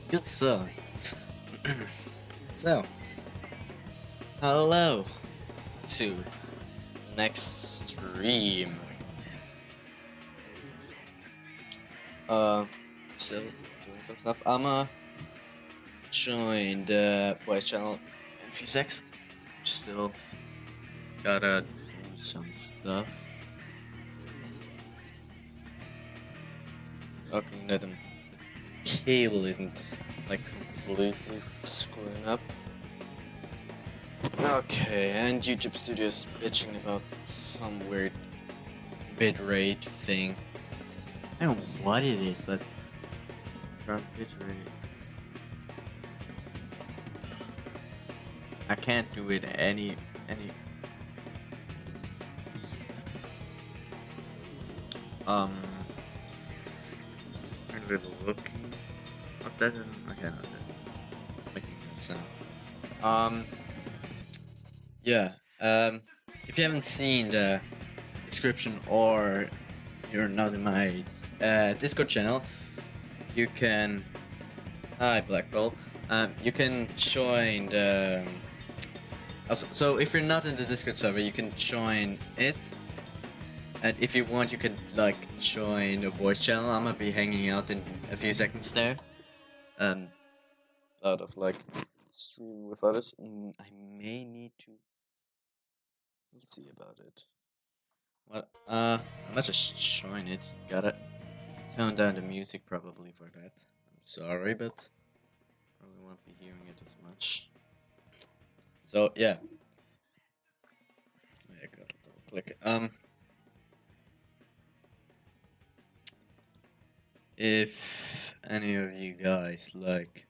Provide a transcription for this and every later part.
Good song. So, hello to the next stream. Still doing some stuff. I'ma join the voice channel in a few secs. Still gotta do some stuff. Okay, that the cable isn't like completely screwing up. Okay, and YouTube Studio's bitching about some weird bitrate thing. I don't know what it is, but from bitrate, I can't do it any. I'm a little looking. Oh, that doesn't. Okay, no, that's making no sound. Yeah. If you haven't seen the description or you're not in my Discord channel, you can. Hi, Black Ball. You can join the. So if you're not in the Discord server, you can join it. And if you want, you can like join the voice channel. I'm gonna be hanging out in a few seconds there. Out of like stream with others. I may need to. We'll see about it. What? I might just join it. Gotta tone down the music probably for that. I'm sorry, but probably won't be hearing it as much. So yeah. I gotta double click. If any of you guys like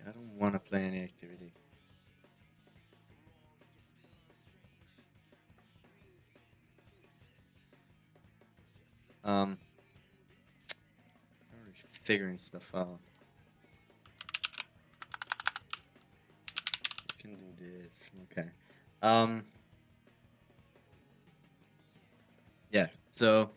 I don't want to play any activity. I'm figuring stuff out. You can do this. Okay. Yeah. So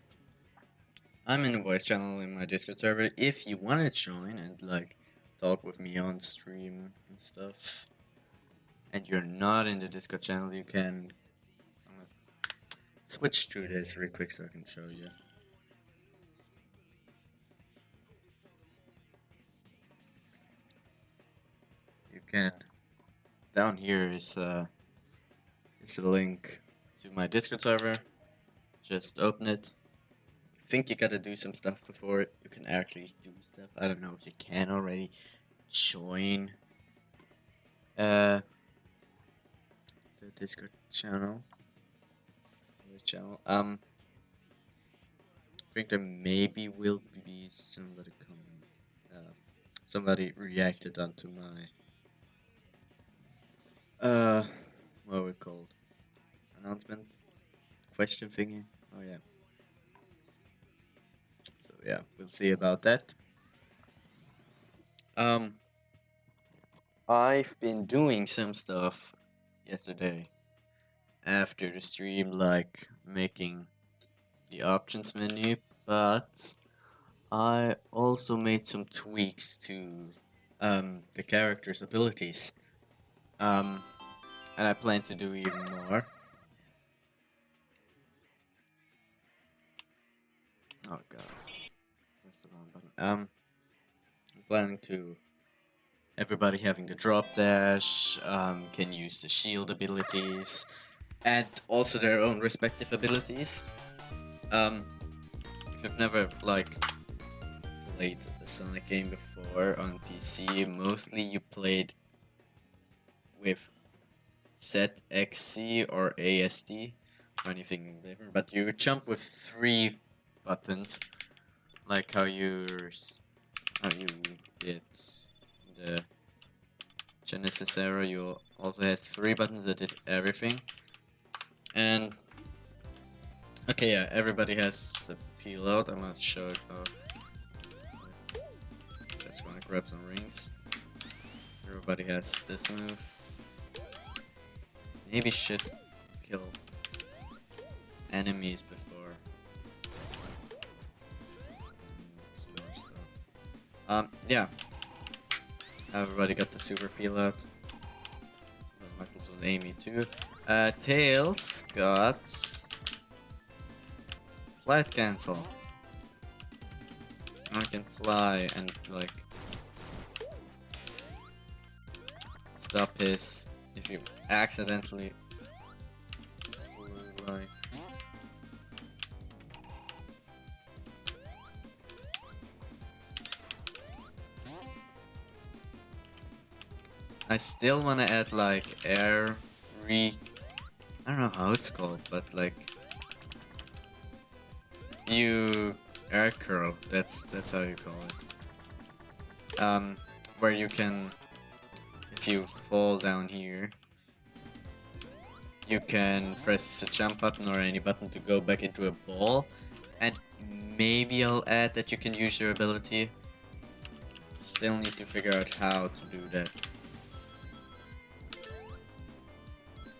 I'm in a voice channel in my Discord server. If you want to join and like talk with me on stream and stuff, and you're not in the Discord channel, you can. I'm gonna switch through this real quick so I can show you. You can. Down here is a link to my Discord server. Just open it. I think you gotta do some stuff before you can actually do stuff. I don't know if you can already join the Discord channel. I think there maybe will be somebody somebody reacted onto my what we called announcement question thingy. Oh yeah. So yeah, we'll see about that. I've been doing some stuff yesterday after the stream, like making the options menu, but I also made some tweaks to the character's abilities. And I plan to do even more. Oh god. Press the wrong button. I'm planning to everybody having the drop dash, can use the shield abilities, and also their own respective abilities. If you've never like played a Sonic game before on PC, mostly you played with ZXC or ASD or anything different, but you jump with 3 buttons, like how you did the Genesis era. You also had 3 buttons that did everything. And okay, yeah, everybody has a peel out. I'm gonna show it off. Just gonna grab some rings. Everybody has this move. Maybe should kill enemies before some more stuff. Yeah. Everybody got the super peel out. So Knuckles and Amy too. Tails got flight cancel. I can fly and like stop his if you accidentally fly. I still want to add like I don't know how it's called, but like you air curl. That's how you call it. Where you can, if you fall down here, you can press the jump button or any button to go back into a ball, and maybe I'll add that you can use your ability. Still need to figure out how to do that.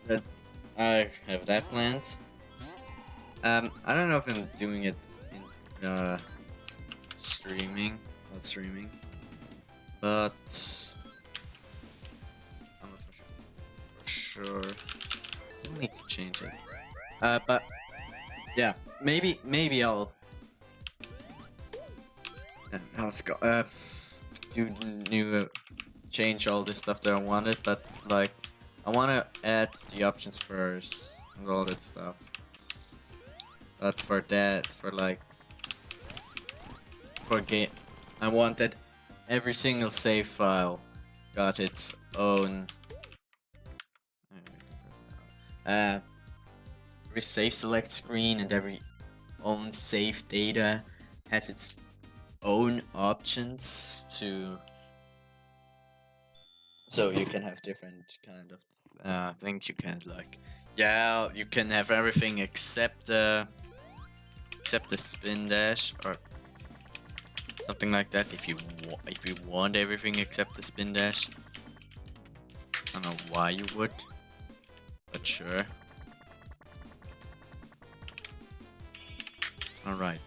But I have that planned. I don't know if I'm doing it in streaming, not streaming, but I'm not for sure. Still need to change it. But yeah, maybe I'll let's go. Do new change all this stuff that I wanted, but like I want to add the options first and all that stuff. But for that, for game, I want that every single save file got its own. Every save select screen and every own save data has its own options to. So you can have different kind of things. You can like, yeah, you can have everything except the spin dash or something like that. If you want everything except the spin dash, I don't know why you would, but sure. All right.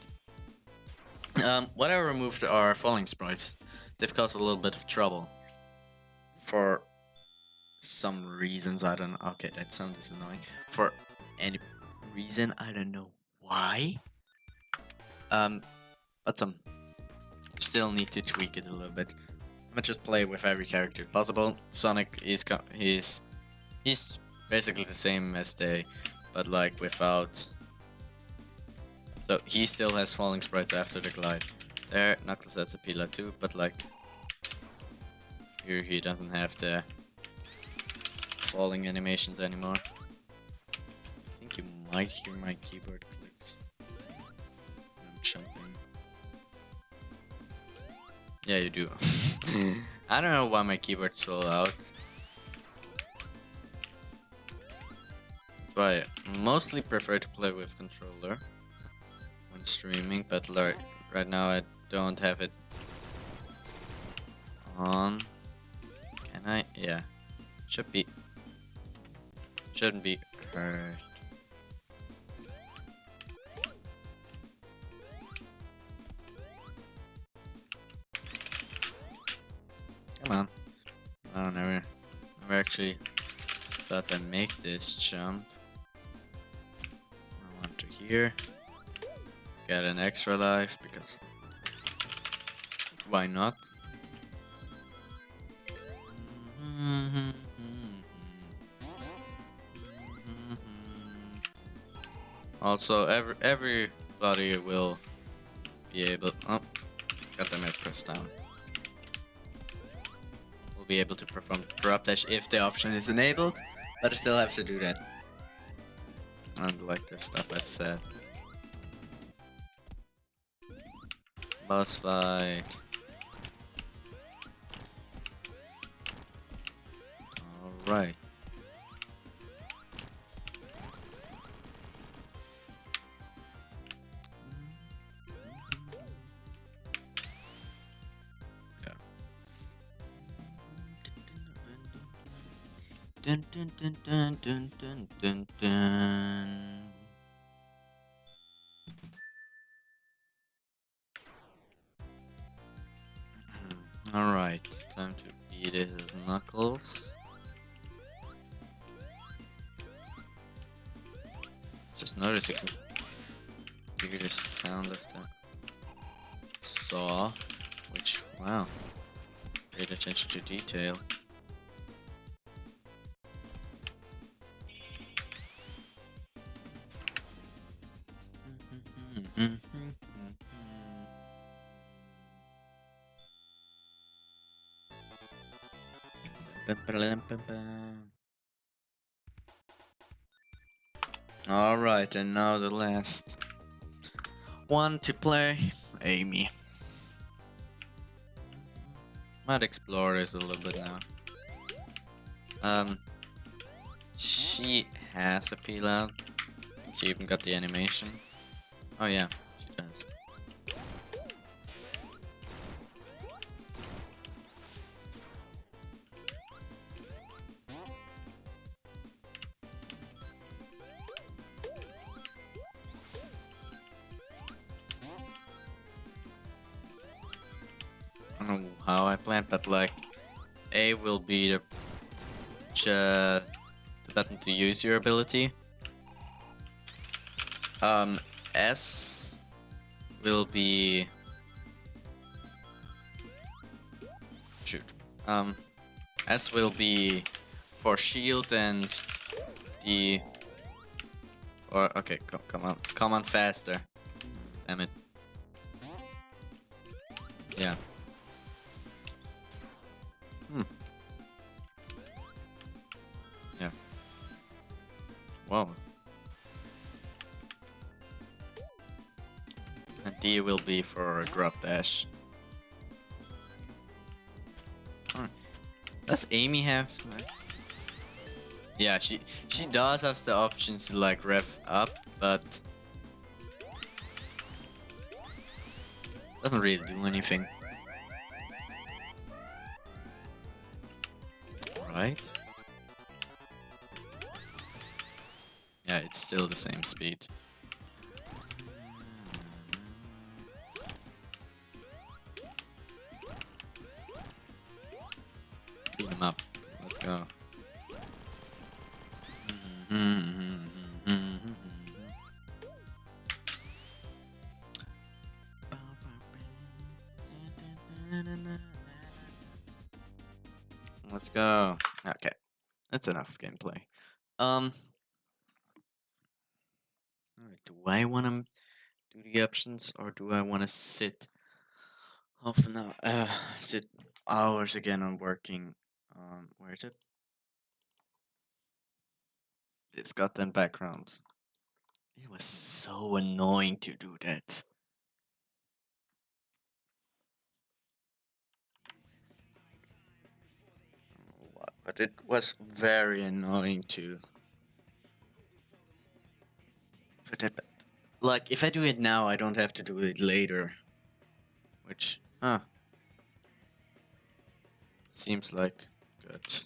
What I removed are falling sprites. They've caused a little bit of trouble. For some reasons, I don't know. Okay, that sound is annoying. For any reason, I don't know why. But some still need to tweak it a little bit. I'm gonna just play with every character possible. Sonic is he's basically the same as they, but like without. So he still has falling sprites after the glide. There, Knuckles has a Pila too, but like. Here he doesn't have the falling animations anymore. I think you might hear my keyboard clicks. I'm jumping. Yeah, you do. I don't know why my keyboard's so loud. So I mostly prefer to play with controller when streaming, but like right now I don't have it on. Can I? Yeah. Shouldn't be hurt. Come on. I don't never actually thought I'd make this jump. I want to here. Get an extra life because why not? Also, everybody will be able. Oh, got them at press down. Will be able to perform drop dash if the option is enabled, but I still have to do that. And like the stuff I said. Boss fight. All right. Dun dun dun dun dun dun dun dun. Alright, time to maybe this is Knuckles. Just notice you can hear the sound of the saw, which, wow, great attention to detail. Alright, and now the last one to play, Amy. Might explore this a little bit now. She has a peel out. She even got the animation. Oh yeah, she does. I don't know how I planned, but like A will be the button to use your ability. S will be S will be for shield and D. Or okay, come on faster. Damn it. Yeah. Yeah. Whoa. And D will be for drop dash. Does Amy have? Yeah, she does have the options to like rev up, but doesn't really do anything. Right? Yeah, it's still the same speed. Beat him up. Let's go. Let's go. Okay, that's enough gameplay. Do I want to do the options or do I want to sit half an hour? Sit hours again on working. Where is it? This goddamn background. It was so annoying to do that. But it was very annoying to. But that, like, if I do it now, I don't have to do it later. Which, seems like good.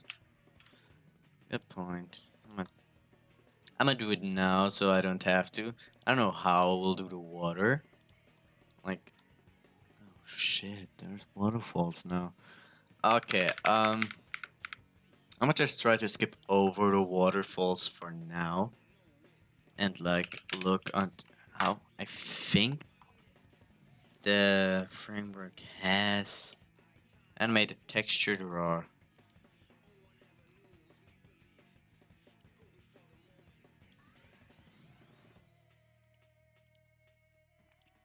Good point. I'm gonna do it now, so I don't have to. I don't know how we'll do the water. Like, oh shit, there's waterfalls now. Okay, I'm gonna just try to skip over the waterfalls for now. And like, look on how I think the framework has animated texture drawer.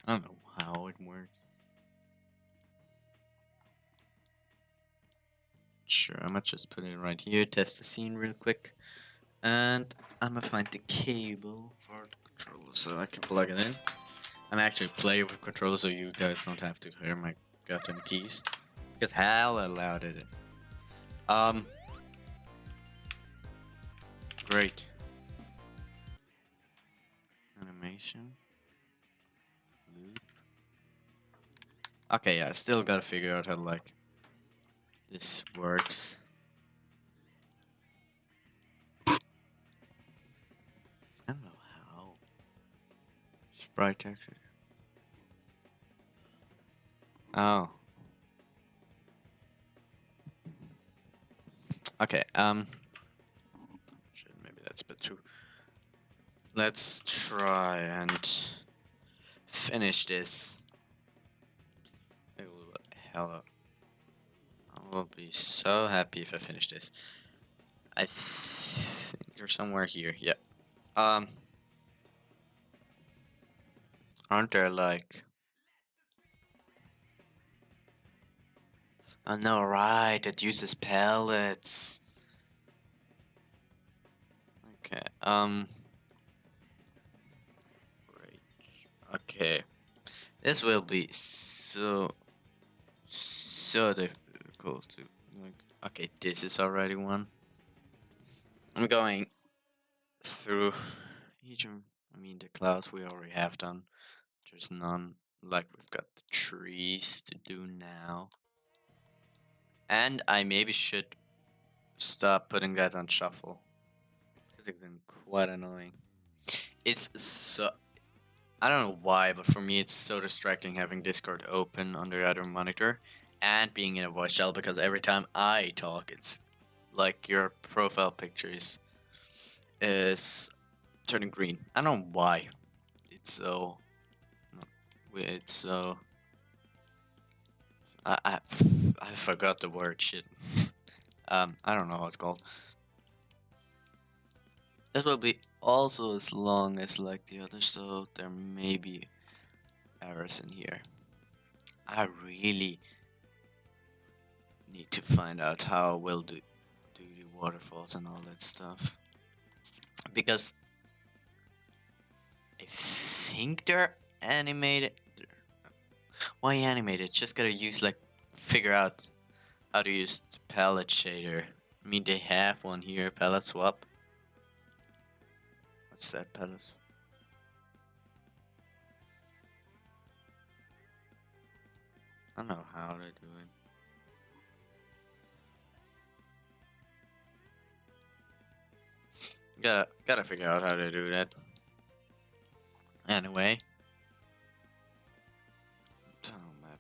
I don't know how it works. Sure, I'm gonna just put it right here, test the scene real quick. And I'm gonna find the cable for the controller so I can plug it in. And actually play with controller so you guys don't have to hear my goddamn keys. Because hell loud it is. Great. Animation. Loop. Okay, yeah, I still gotta figure out how like this works. I don't know how. Sprite texture. Oh. Okay, shit, maybe that's a bit too. Let's try and finish this. Hello. I will be so happy if I finish this. I think you're somewhere here. Yeah. Um, aren't there like? Oh no, right. It uses pellets. Okay. Great. Okay. This will be so difficult to like. Okay, this is already one. I'm going through each of. I mean, the clouds we already have done. There's none. Like we've got the trees to do now. And I maybe should stop putting that on shuffle. Because it's quite annoying. It's so. I don't know why, but for me it's so distracting having Discord open on the other monitor and being in a voice chat because every time I talk, it's like your profile picture is turning green. I don't know why. It's so. It's so. I, I, I forgot the word shit. I don't know what it's called. This will be also as long as like the others, so there may be errors in here. I really need to find out how we'll do the waterfalls and all that stuff. Because I think they're animated. Why animated? Just gotta use like figure out how to use the palette shader. I mean they have one here, palette swap. What's that palette? I don't know how to do it. Gotta figure out how to do that. Anyway. Tile map.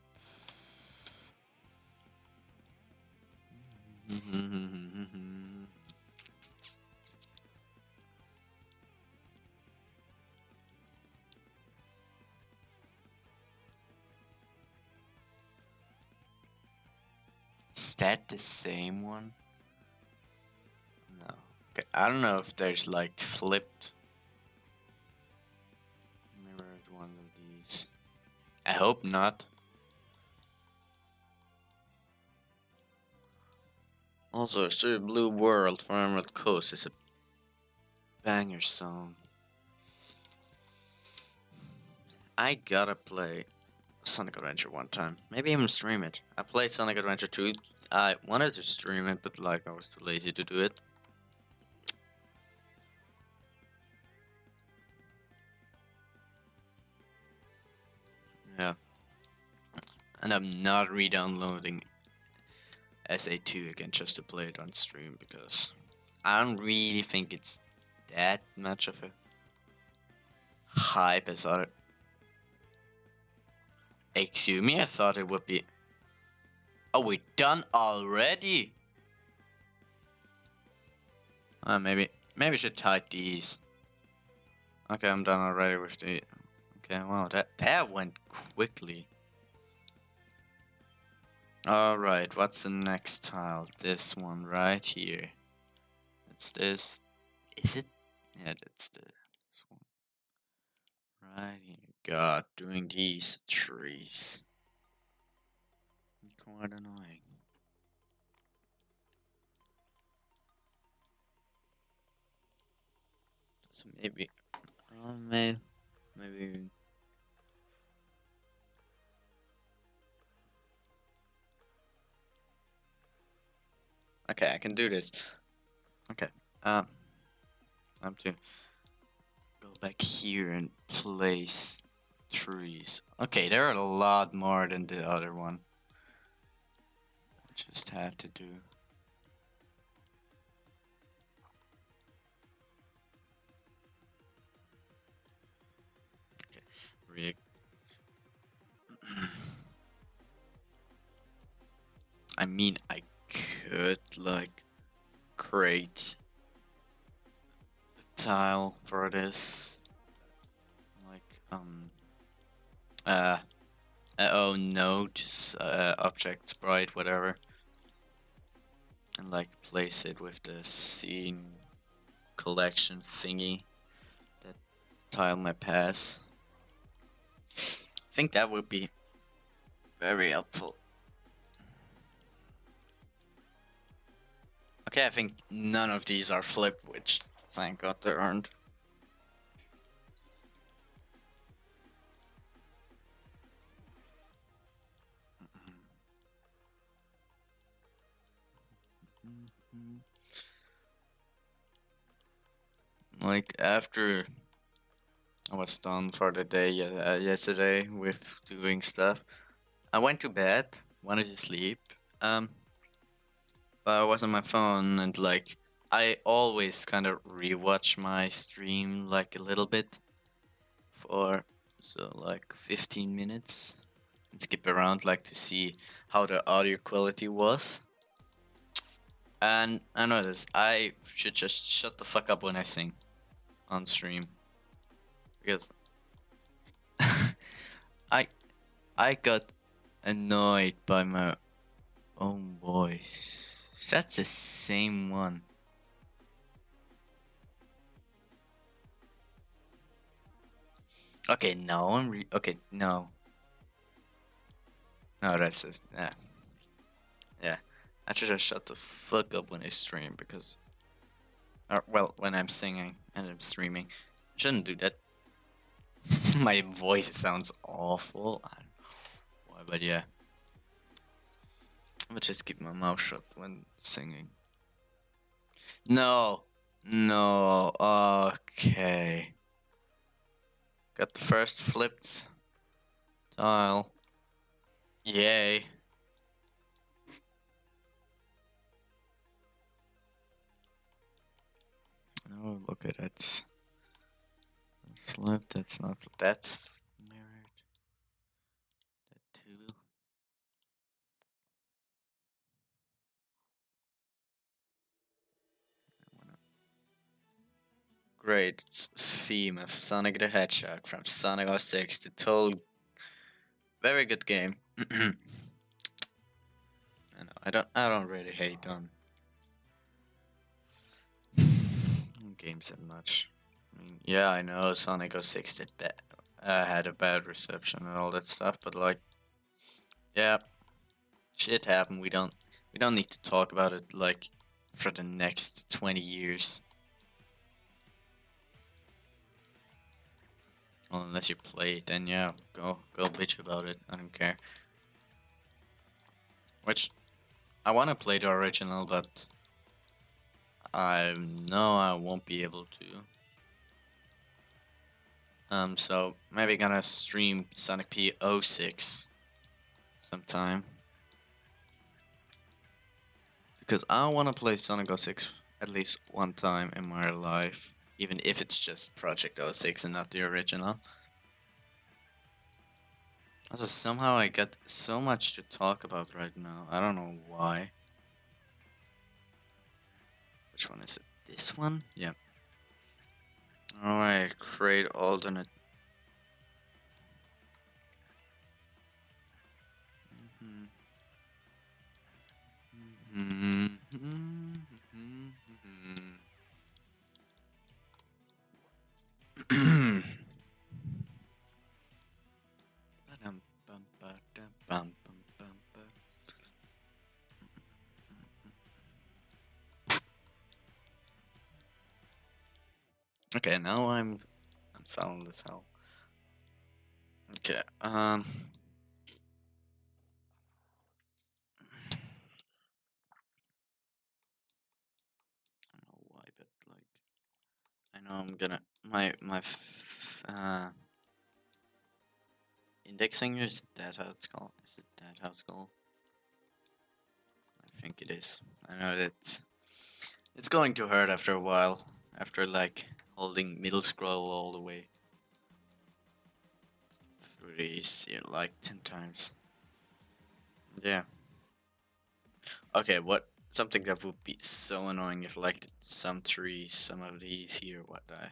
Is that the same one? No. Okay, I don't know if there's like flipped mirrored one of these. I hope not. Also, Sir Blue World from Emerald Coast is a banger song. I gotta play Sonic Adventure one time. Maybe even stream it. I played Sonic Adventure 2. I wanted to stream it, but like I was too lazy to do it. Yeah. And I'm not re-downloading SA2 again just to play it on stream because I don't really think it's that much of a hype as other. Excuse me, I thought it would be. Oh, we're done already? Maybe I should tie these. Okay, I'm done already with the. Okay, wow, that went quickly. Alright, what's the next tile? This one right here. It's this. Is it? Yeah, that's this one. Right here. God, doing these trees. Quite annoying. So maybe. Oh, man. Maybe. Okay, I can do this. Okay. I have to go back here and place trees. Okay, there are a lot more than the other one. I just have to do. Okay, I mean, I could like create the tile for this. Like, oh no, just object sprite, whatever. And like place it with the scene collection thingy that tile my pass. I think that would be very helpful. Okay, I think none of these are flipped, which thank God they aren't. Like after I was done for the day yesterday with doing stuff, I went to bed, wanted to sleep, but I was on my phone and like I always kind of rewatch my stream like a little bit for so like 15 minutes and skip around like to see how the audio quality was. And I noticed I should just shut the fuck up when I sing on stream because I I got annoyed by my own voice. Is that the same one? Okay, no, okay, no. No, that's just, yeah. Yeah. I should just shut the fuck up when I stream because, or, well, when I'm singing and I'm streaming. I shouldn't do that. My voice sounds awful. I don't know why, but yeah. I'll just keep my mouth shut when singing. No. No. Okay. Got the first flipped tile. Yay. Oh, look at it. Flip, that's not, that's mirrored. That too. Great theme of Sonic the Hedgehog from Sonic 06. The total very good game. I know, I don't really hate on games that much. I mean, yeah, I know Sonic 06 did that, had a bad reception and all that stuff, but like, yeah, shit happened. We don't need to talk about it like for the next 20 years. Well, unless you play it, then yeah, go bitch about it. I don't care. Which I want to play the original, but I know I won't be able to. So maybe gonna stream Sonic P06 sometime because I want to play Sonic 06 at least one time in my life, even if it's just Project 06 and not the original. Also, somehow I got so much to talk about right now. I don't know why. Which one is it? This one? Yeah. Alright, create alternate. Okay, now I'm silent as hell. Okay, I don't know why, but like, I know I'm gonna my indexing, is that how it's called? Is it that how it's called? I think it is. I know that it's going to hurt after a while, after like holding middle scroll all the way through these, yeah, like 10 times. Yeah. Okay, what something that would be so annoying if like some trees, some of these here, what I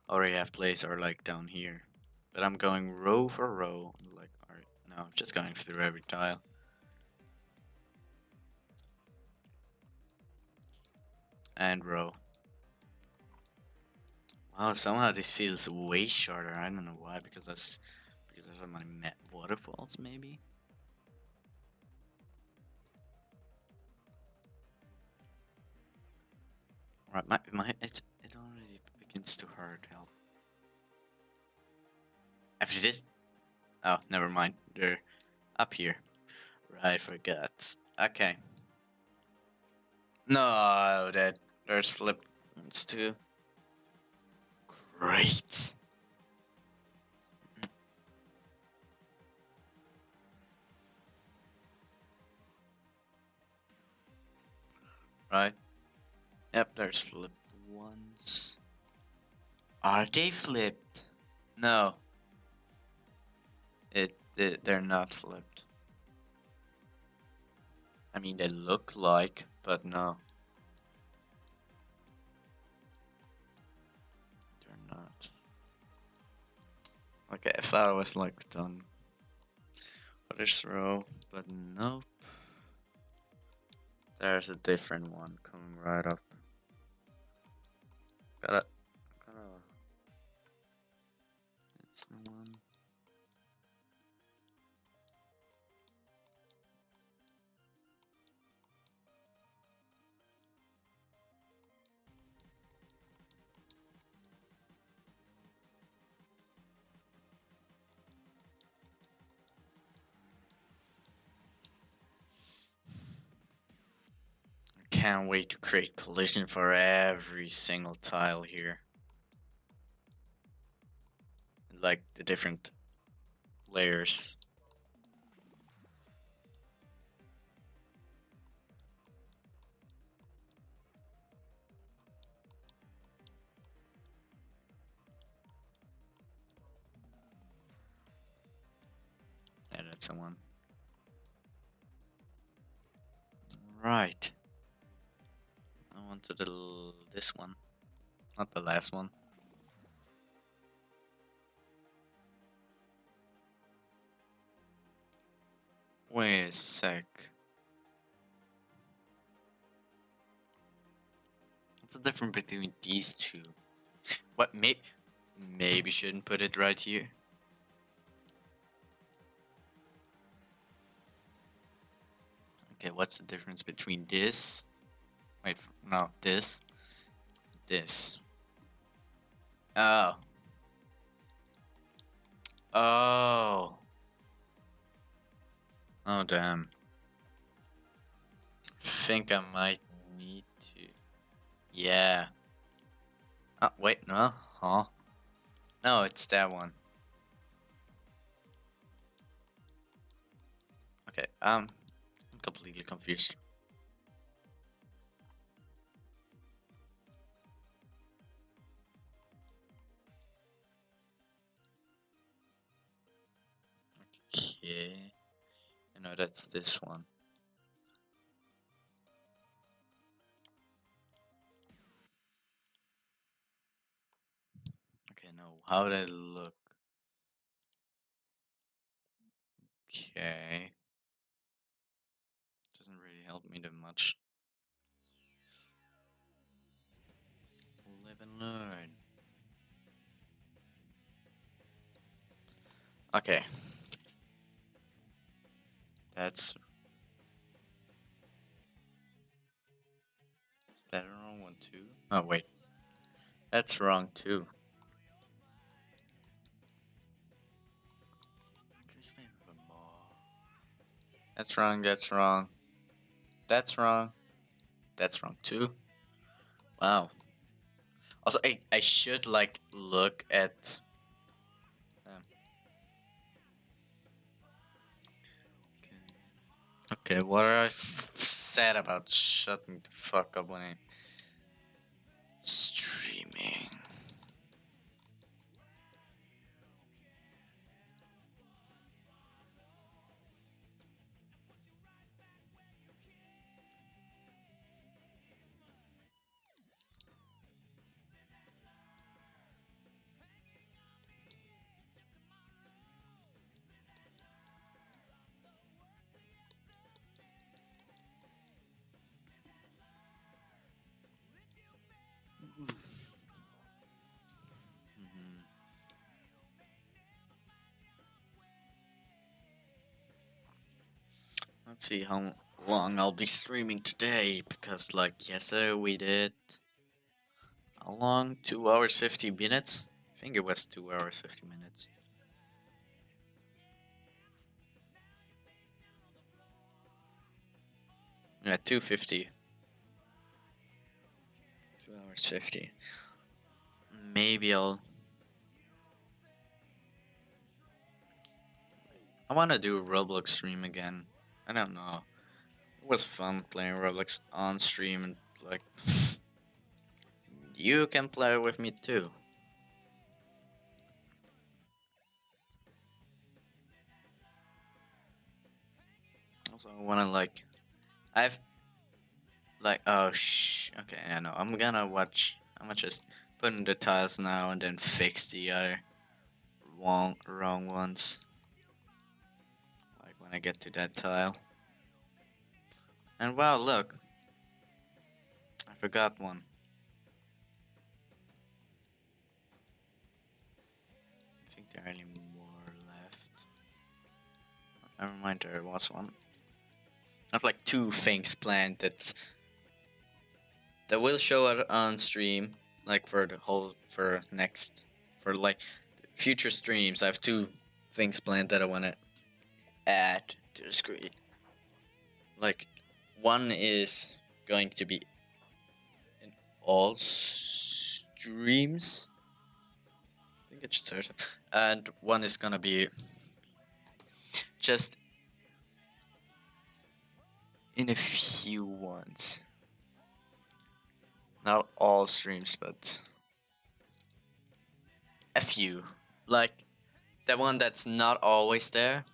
already have placed are like down here. But I'm going row for row. Like, alright, no, I'm just going through every tile. And row. Wow, somehow this feels way shorter. I don't know why, because there's so many waterfalls, maybe. Right, it already begins to hurt. Help. After this, oh, never mind. They're up here. Right, forgot. Okay. No, there's flip ones too. Great. Right. Yep, there's flip ones. Are they flipped? No. They're not flipped. I mean, they look like, but no. They're not. Okay, I thought I was like done. Other row, but nope. There's a different one coming right up. Gotta. It's the one. Can't wait to create collision for every single tile here. Like the different layers. Yeah, that's the one. Right. I want to do this one. Not the last one. Wait a sec. What's the difference between these two? What, maybe shouldn't put it right here? Okay, what's the difference between this? Wait, no, this. This. Oh. Oh. Oh, damn. Think I might need to. Yeah. Oh, wait, no. Huh? No, it's that one. Okay, I'm completely confused. Okay. I know that's this one. Okay, no, how did it look? Okay. Doesn't really help me that much. Live and learn. Okay. That's... Is that a wrong one too? Oh, wait. That's wrong too. That's wrong, that's wrong. That's wrong. That's wrong too. Wow. Also, I should like look at... Okay, what I said about shutting the fuck up when I'm streaming. Let's see how long I'll be streaming today, because like yesterday we did how long? 2 hours 50 minutes? I think it was 2 hours 50 minutes. Yeah, 250. 2 hours 50. Maybe I wanna do a Roblox stream again. I don't know. It was fun playing Roblox on stream, and like you can play with me too. Also, I wanna like I've like okay, I know. I'm gonna watch. I'm gonna just put in the tiles now and then fix the other wrong ones. Like when I get to that tile. And wow, look, I forgot one. I think there are any more left. Never mind, there was one. I have like 2 things planned that will show it on stream, like for the whole for like future streams. I have 2 things planned that I wanna add to the screen. Like one is going to be in all streams. I think it's certain. And one is gonna be just in a few ones. Not all streams, but a few. Like the one that's not always there.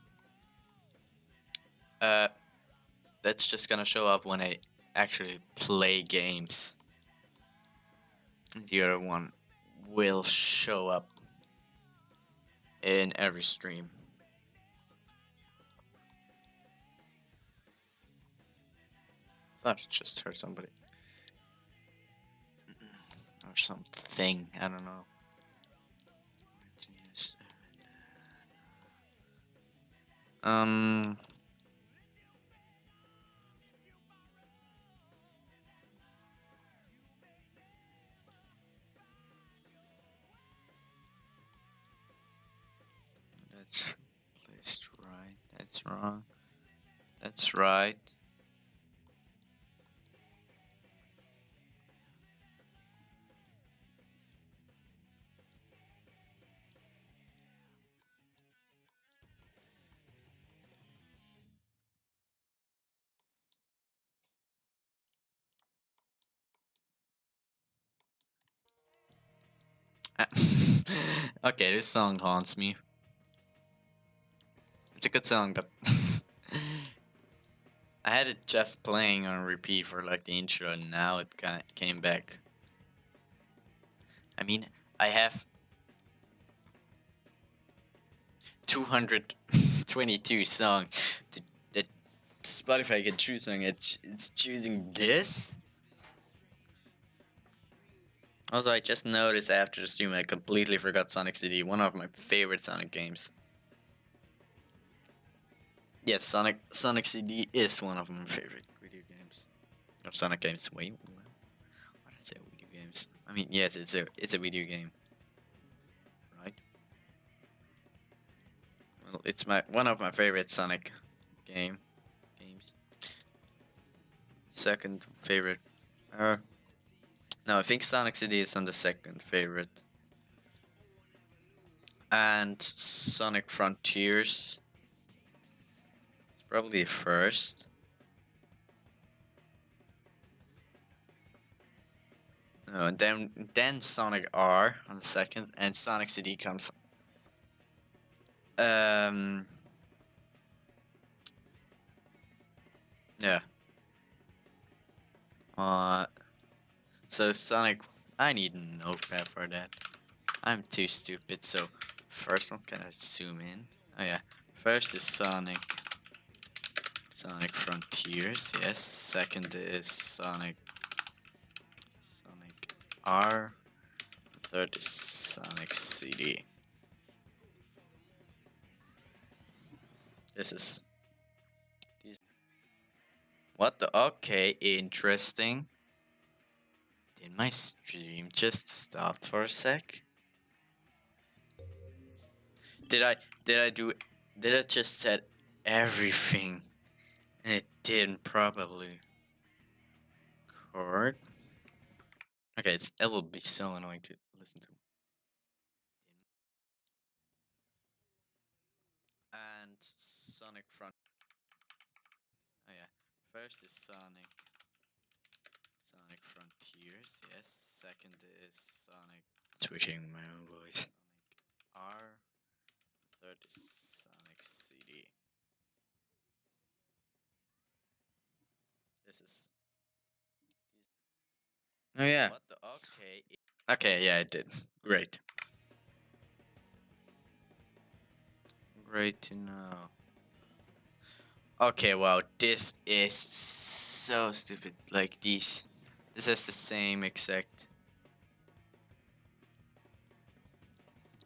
That's just gonna show up when I actually play games. The other one will show up in every stream. Thought I just heard somebody. Or something, I don't know. Um. That's placed right. That's wrong. That's right. Okay, this song haunts me. It's a good song, but I had it just playing on repeat for like the intro, and now it came back. I mean, I have 222 songs that Spotify can choose on. It's choosing this. Also, I just noticed after the stream I completely forgot Sonic CD, one of my favorite Sonic games. Yes, Sonic CD is one of my favorite video games. Of Sonic games. Wait, what did I say? Video games. I mean, yes, it's a video game, right? Well, it's one of my favorite Sonic games. Second favorite. No, I think Sonic CD is on the second favorite. And Sonic Frontiers. It's probably first. No, and then Sonic R on the second, and Sonic CD comes. Yeah. So Sonic, I need a notepad for that. I'm too stupid. So first one, can I zoom in? Oh yeah. First is Sonic Frontiers. Yes. Second is Sonic R. Third is Sonic CD. This is these. What the? Okay, interesting. Did my stream just stop for a sec? Did I do? Did I just set everything and it didn't probably record? Okay, it will be so annoying to listen to. And Sonic Front. Oh yeah, first is Sonic Frontiers. Yes. Second is Sonic. Switching my own voice. Sonic R. Third is Sonic CD. This is. Oh yeah. What the? Okay. Okay, yeah, it did. Great. Great to know. Okay, wow, this is so stupid. Like these. This is the same exact.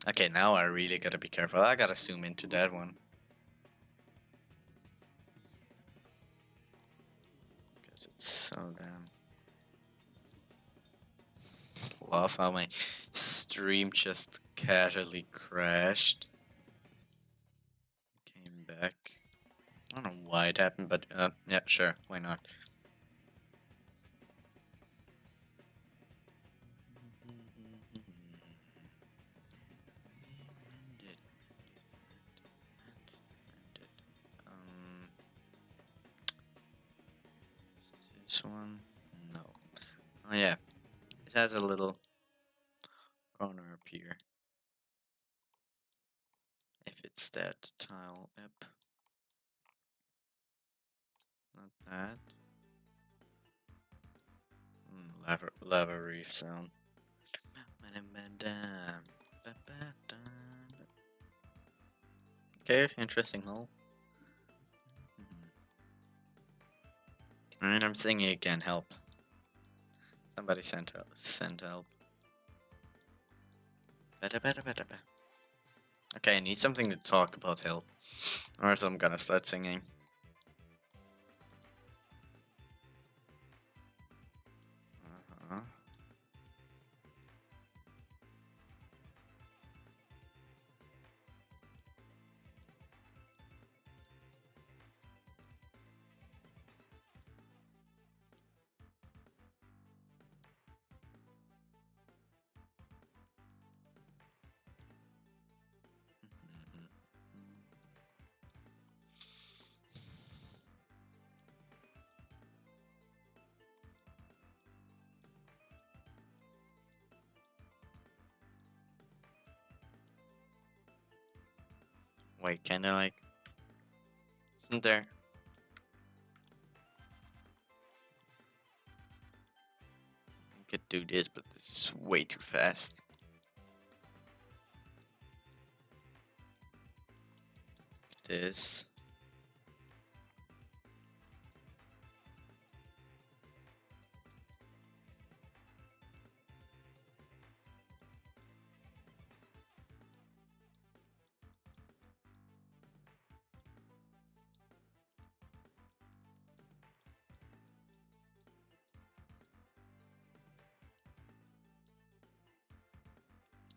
Okay, now I really gotta be careful. I gotta zoom into that one. Because it's so damn. Love how my stream just casually crashed. Came back. I don't know why it happened, but yeah, sure, why not? This one, no. Oh yeah, it has a little corner up here. If it's that tile up. Not that. Lava reef sound. Okay, interesting hole. Alright, I'm singing again, help. Somebody send help. Okay, I need something to talk about help. Or else I'm gonna start singing. Uh-huh. Wait, kinda like... Isn't there... I could do this, but this is way too fast. This...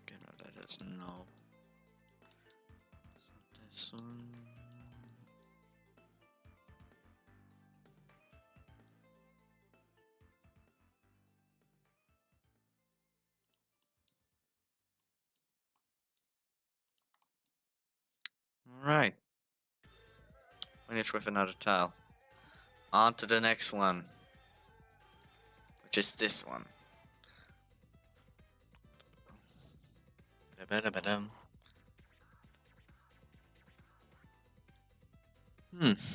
Okay, no, that is no. It's not this one. Alright. Finish with another tile. On to the next one. Which is this one. Ba-da-ba-dum. Interesting.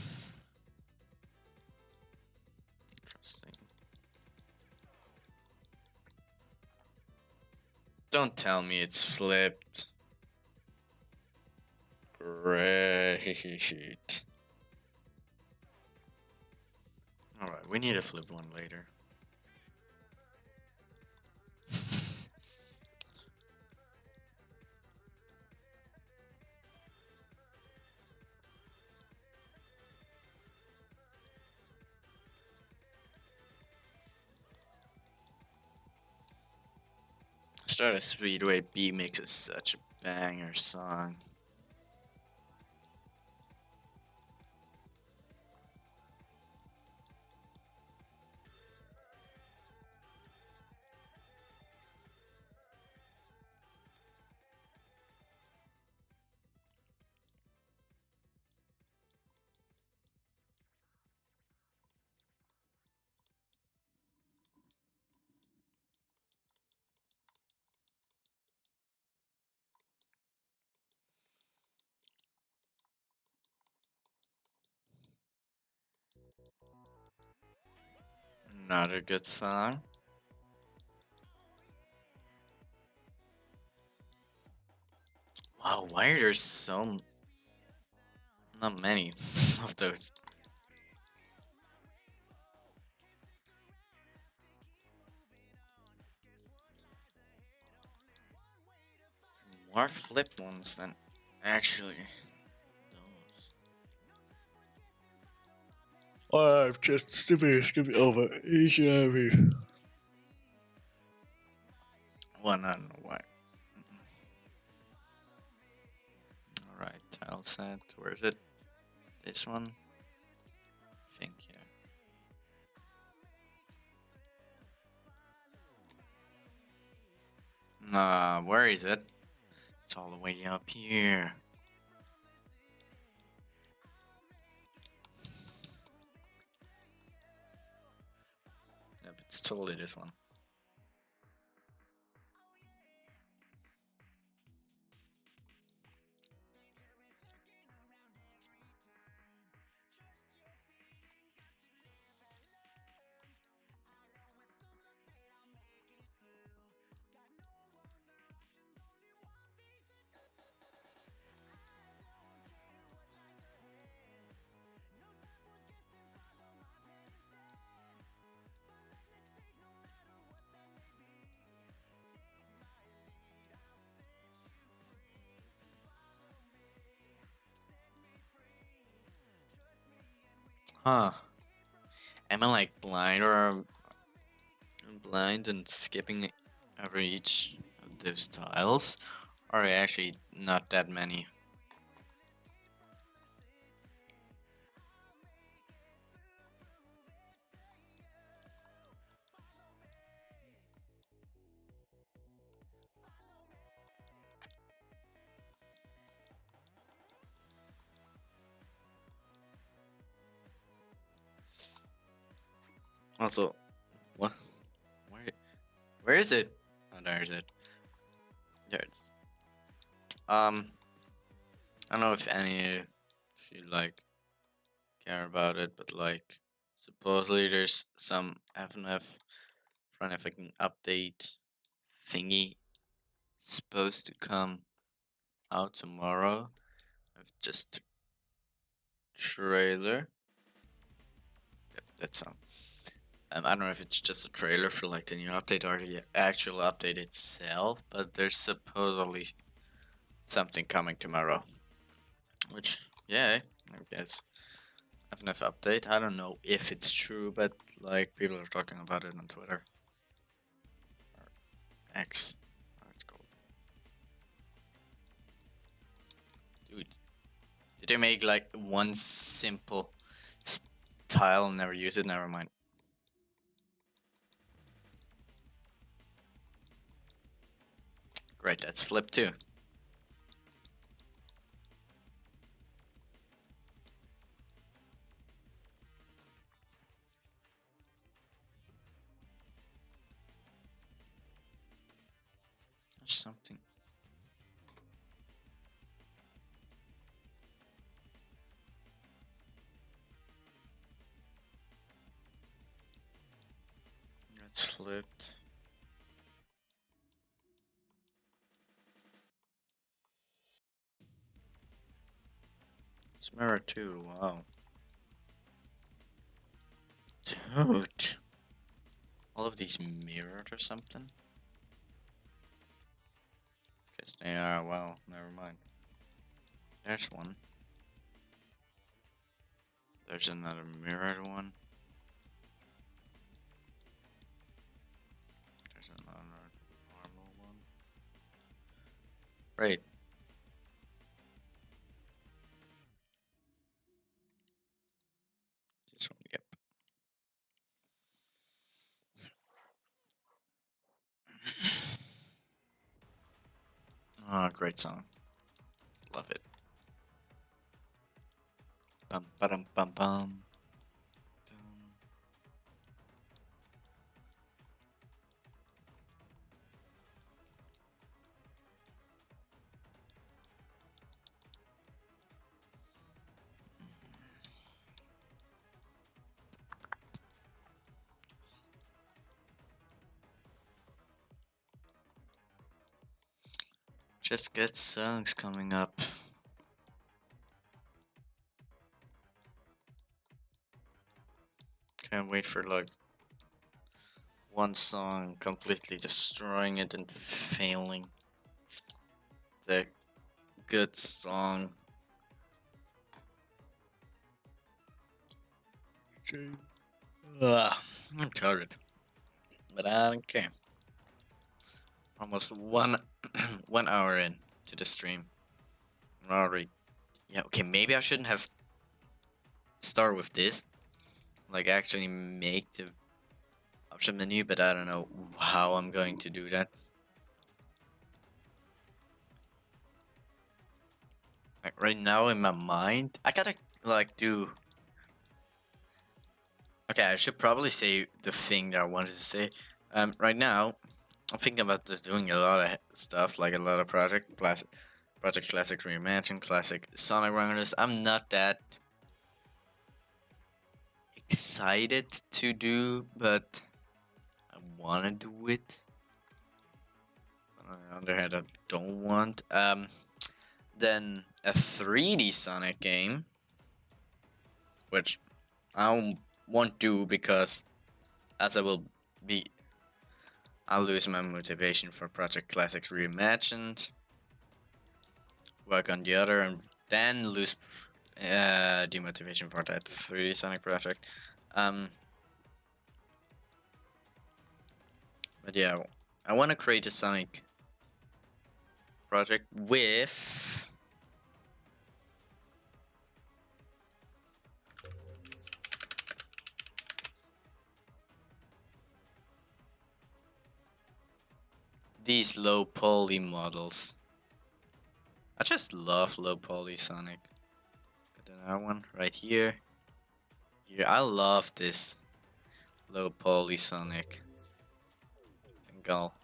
Don't tell me it's flipped. Great. Alright, we need a flip one later. Start a sweet way B mix is such a banger song. Another good song. Wow, why are there so not many of those? More flip ones than actually those. Oh, I'm just skipping over each and every one. I don't know why. Alright, tile set. Where is it? This one? I think, yeah. Nah, where is it? It's all the way up here. Yep, it's totally this one. Huh. Am I like blind or blind and skipping over each of those tiles? Or are actually not that many? Also, what? Where? Where is it? Oh, there's it. There it's. I don't know if any of you like care about it, but like, supposedly there's some FNF front effect update thingy supposed to come out tomorrow. Of just trailer. Yep, that's I don't know if it's just a trailer for like the new update or the actual update itself, but there's supposedly something coming tomorrow. Which, yeah, I guess FNF update. I don't know if it's true, but like people are talking about it on Twitter or X. How it's called. Dude, did they make like one simple tile and never use it? Never mind. Great, that's flip too. There's something. That's flipped. It's mirror too, wow. Dude. All of these mirrored or something? Guess they are, well, never mind. There's one. There's another mirrored one. There's another normal one. Great. This one, yep. Ah, great song. Love it. Bum bum bum bum. Just good songs coming up. Can't wait for like one song completely destroying it and failing. The good song. Ugh, I'm tired, but I don't care. Almost one 1 hour in to the stream. I'm already. Yeah, okay, maybe I shouldn't have start with this. Like actually make the option menu, but I don't know how I'm going to do that. Like right now in my mind, I gotta like do. Okay, I should probably say the thing that I wanted to say. Right now, I'm thinking about just doing a lot of stuff, like a lot of Project Classic Reimagined, Classic Sonic Runners. I'm not that excited to do, but I wanna do it. But on the other hand, I don't want. Then a 3D Sonic game, which I won't do because as I will be, I'll lose my motivation for Project Classics Reimagined, work on the other, and then lose demotivation for that 3D Sonic project. But yeah, I want to create a Sonic project with these low poly models. I just love low poly Sonic. Got another one right here. Here, I love this low poly Sonic. I think I'll.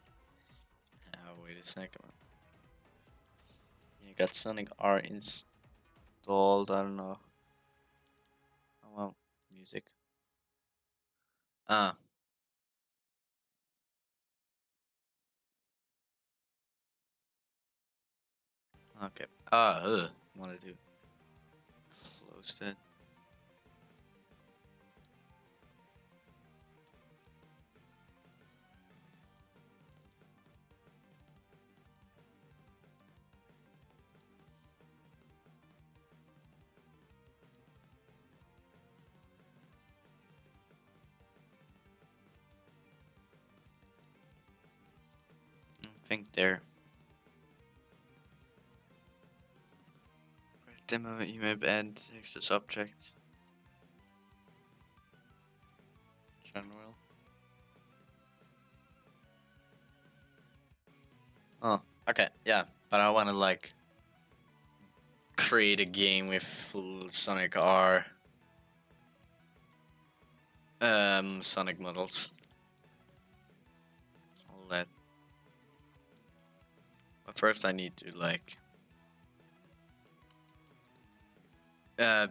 Wait a second. You got Sonic R installed. I don't know. Oh well, music. Ah. Okay. Wanna do close that. I think there. Demo, you may add extra subjects. General. Oh, okay, yeah, but I wanna like create a game with full Sonic R Sonic models. All that. But first I need to like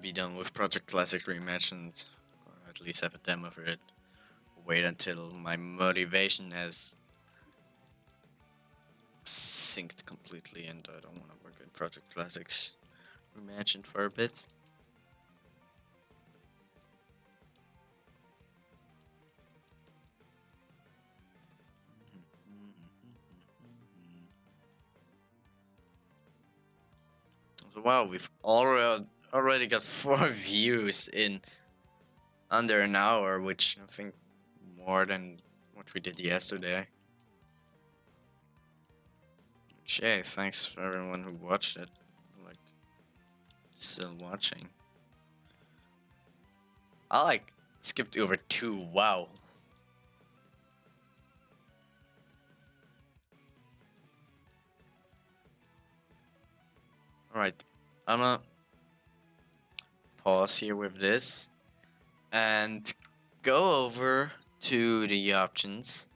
be done with Project Classic Reimagined, or at least have a demo for it. Wait until my motivation has synced completely, and I don't want to work in Project Classics Reimagined for a bit. So wow, we've already got 4 views in under an hour, which I think more than what we did yesterday. Jay, thanks for everyone who watched it. Like, still watching. I like skipped over 2. Wow. Alright, I'm gonna pause here with this and go over to the options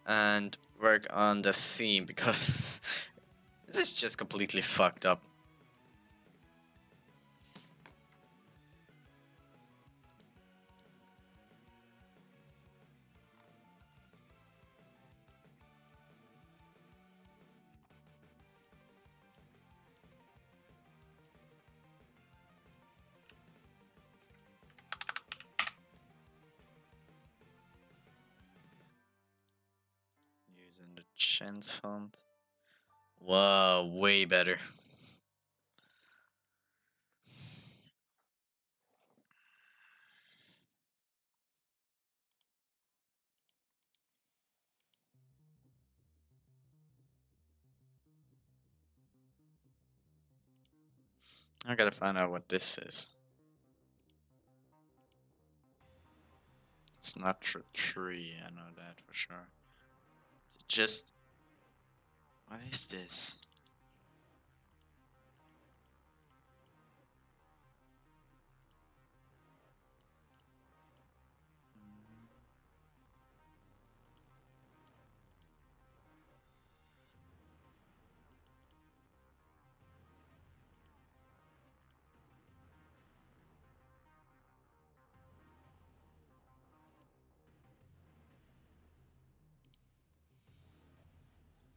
and work on the theme because this is just completely fucked up. Using the chance font. Wow, way better. I gotta find out what this is. It's not a tree, I know that for sure. It's just... What is this?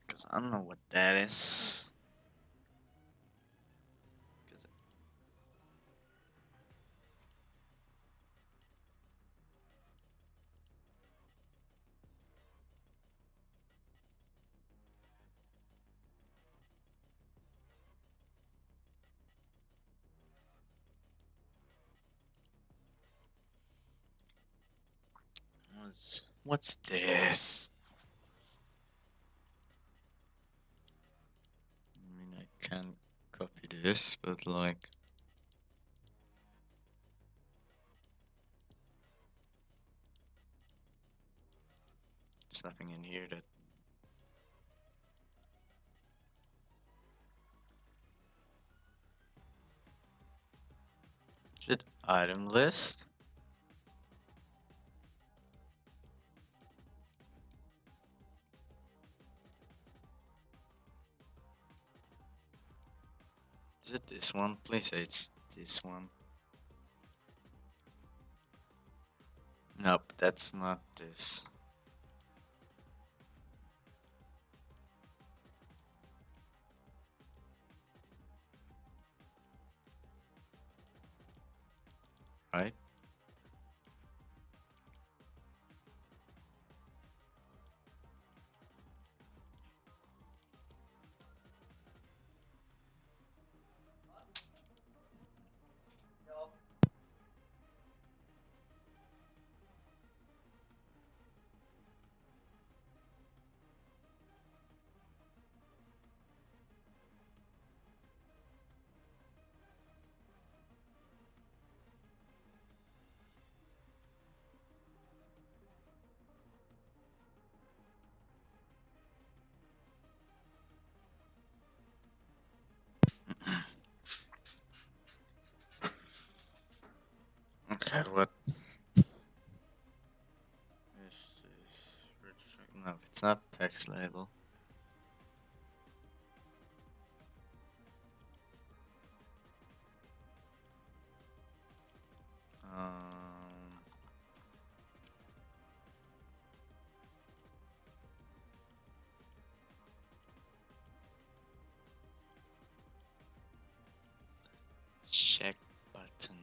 Because I don't know what that is. 'Cause what's this? I mean, I can copy this, but like... There's nothing in here that... Is it item list? Is it this one? Please say it's this one. Nope, that's not this. Right? Okay, what is this? No, it's not text label. Um, check button.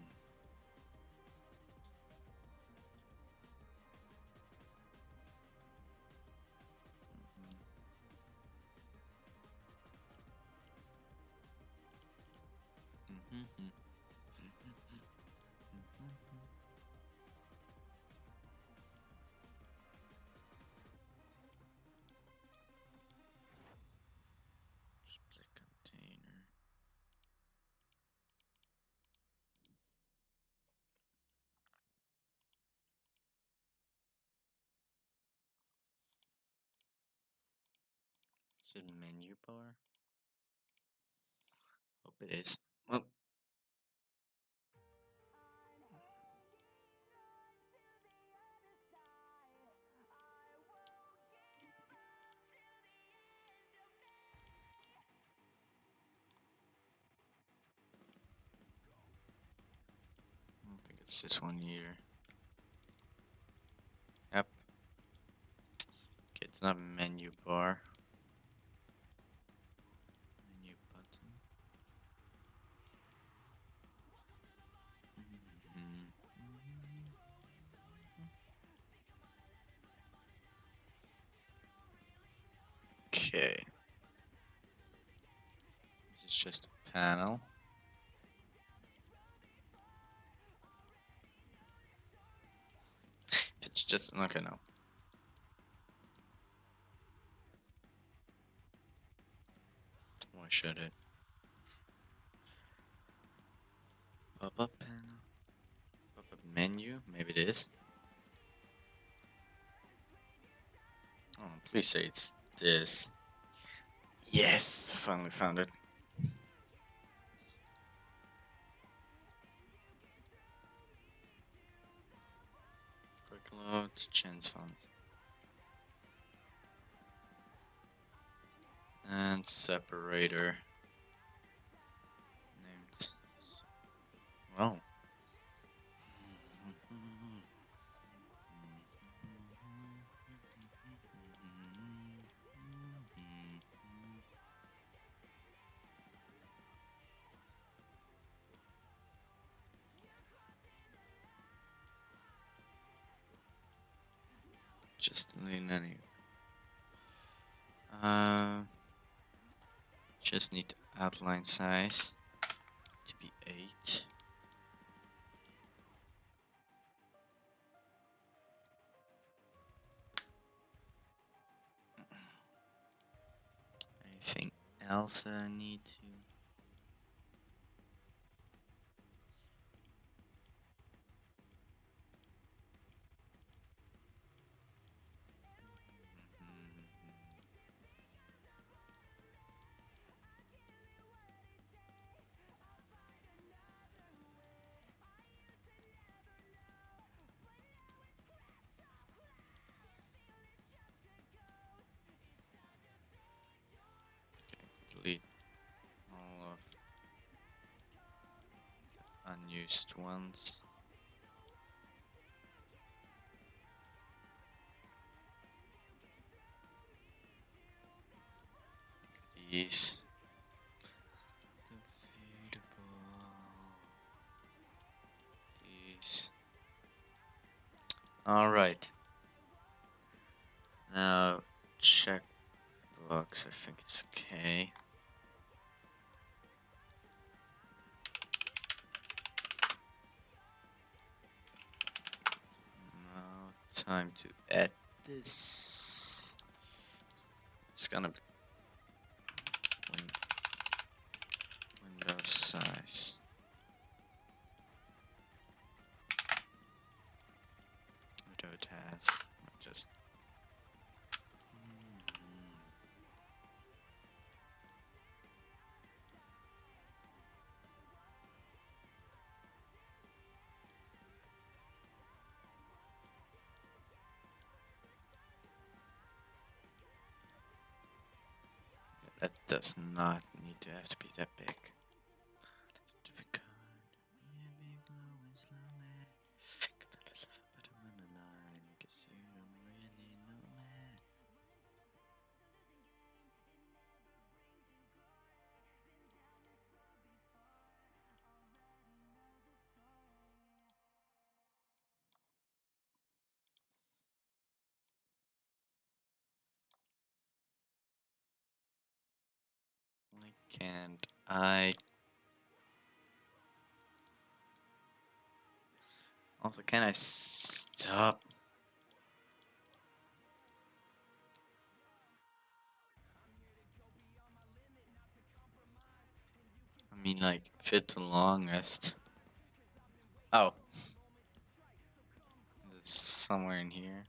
Is it menu bar? Hope it is. Well, I don't think it's this one either. Yep. Okay, it's not menu bar. Menu button. Okay. This is just a panel. It's just okay no. Why should it? Pop-up panel. Pop-up menu. Maybe it is. Oh, please say it's this. Yes, finally found it. Quick load, chance fonts. And separator. Named. Well. Just in any. Just need outline size to be 8. Anything else I need to? Delete all of unused ones. These. These. Alright. Now check books. I think it's okay. Now time to add this. It's gonna be window size. Window task. Just. That does not need to have to be that big. Why can't I? Also, can I stop? I mean, like, fit the longest. Oh. It's somewhere in here.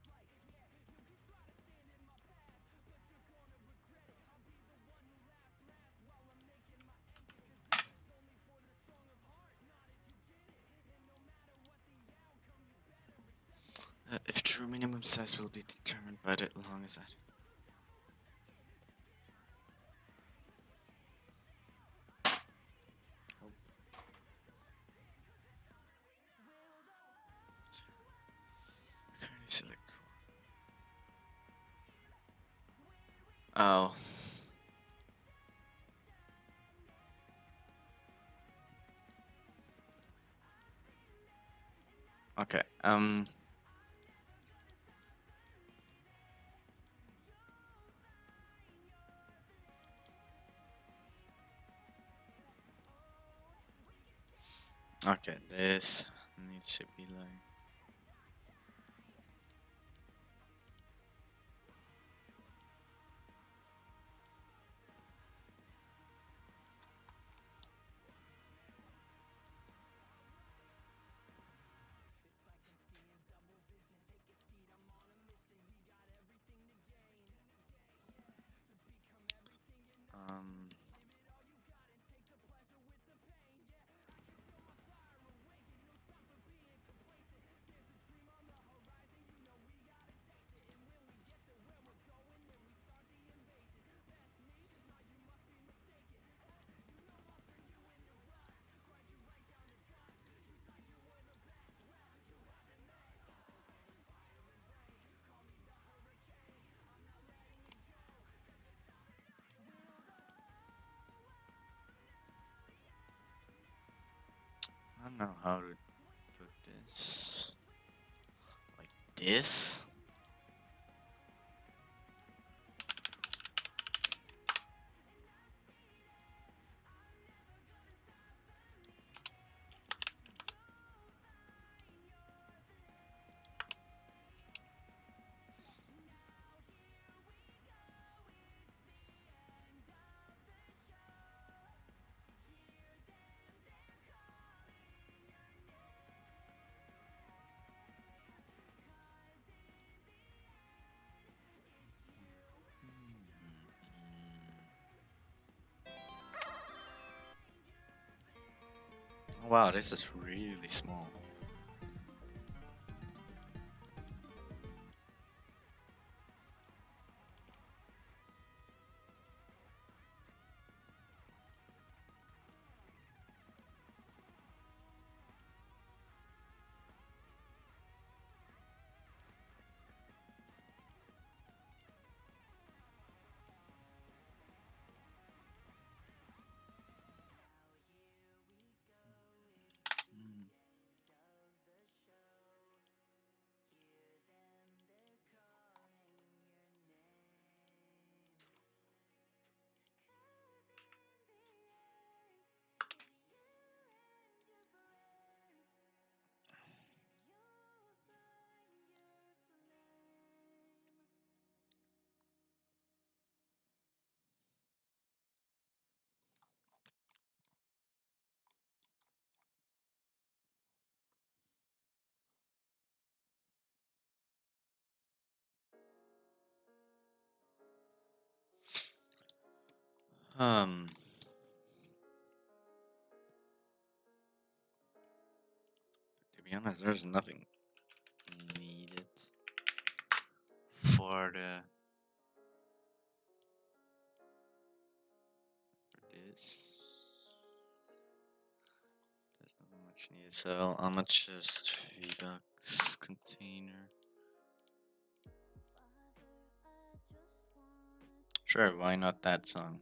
size will be determined by the long side. Currently select. Oh. Okay. Okay, this needs to be like. Um. I don't know how to put this. Like this? Wow, this is really small. Mm. Um. To be honest, there's nothing needed for this. There's not much needed, so I'm gonna just VBucks container. Sure, why not that song?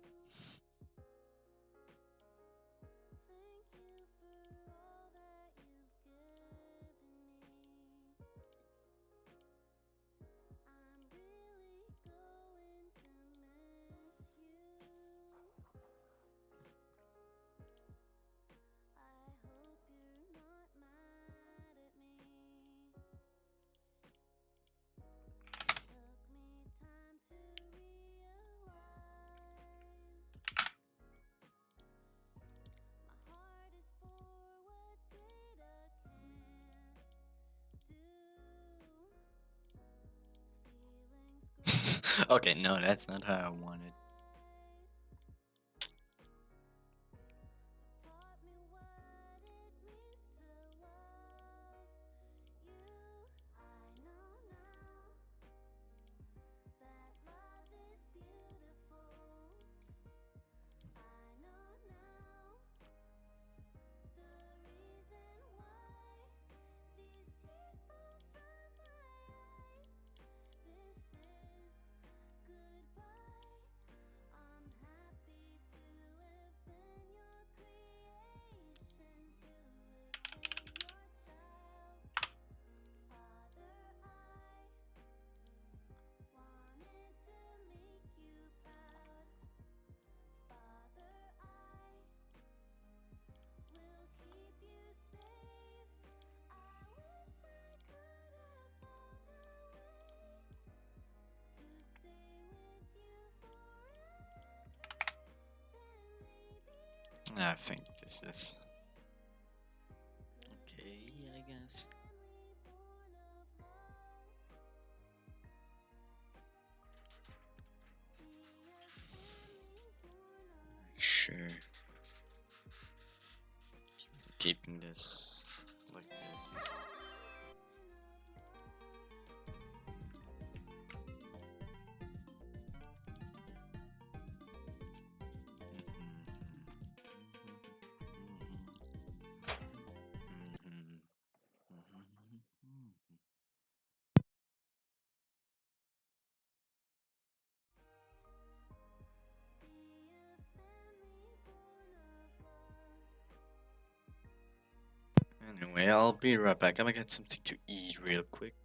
Okay, no, that's not how I wanted. I think this is okay, I guess. Sure. Keeping this like this. Anyway, I'll be right back. I'm gonna get something to eat real quick.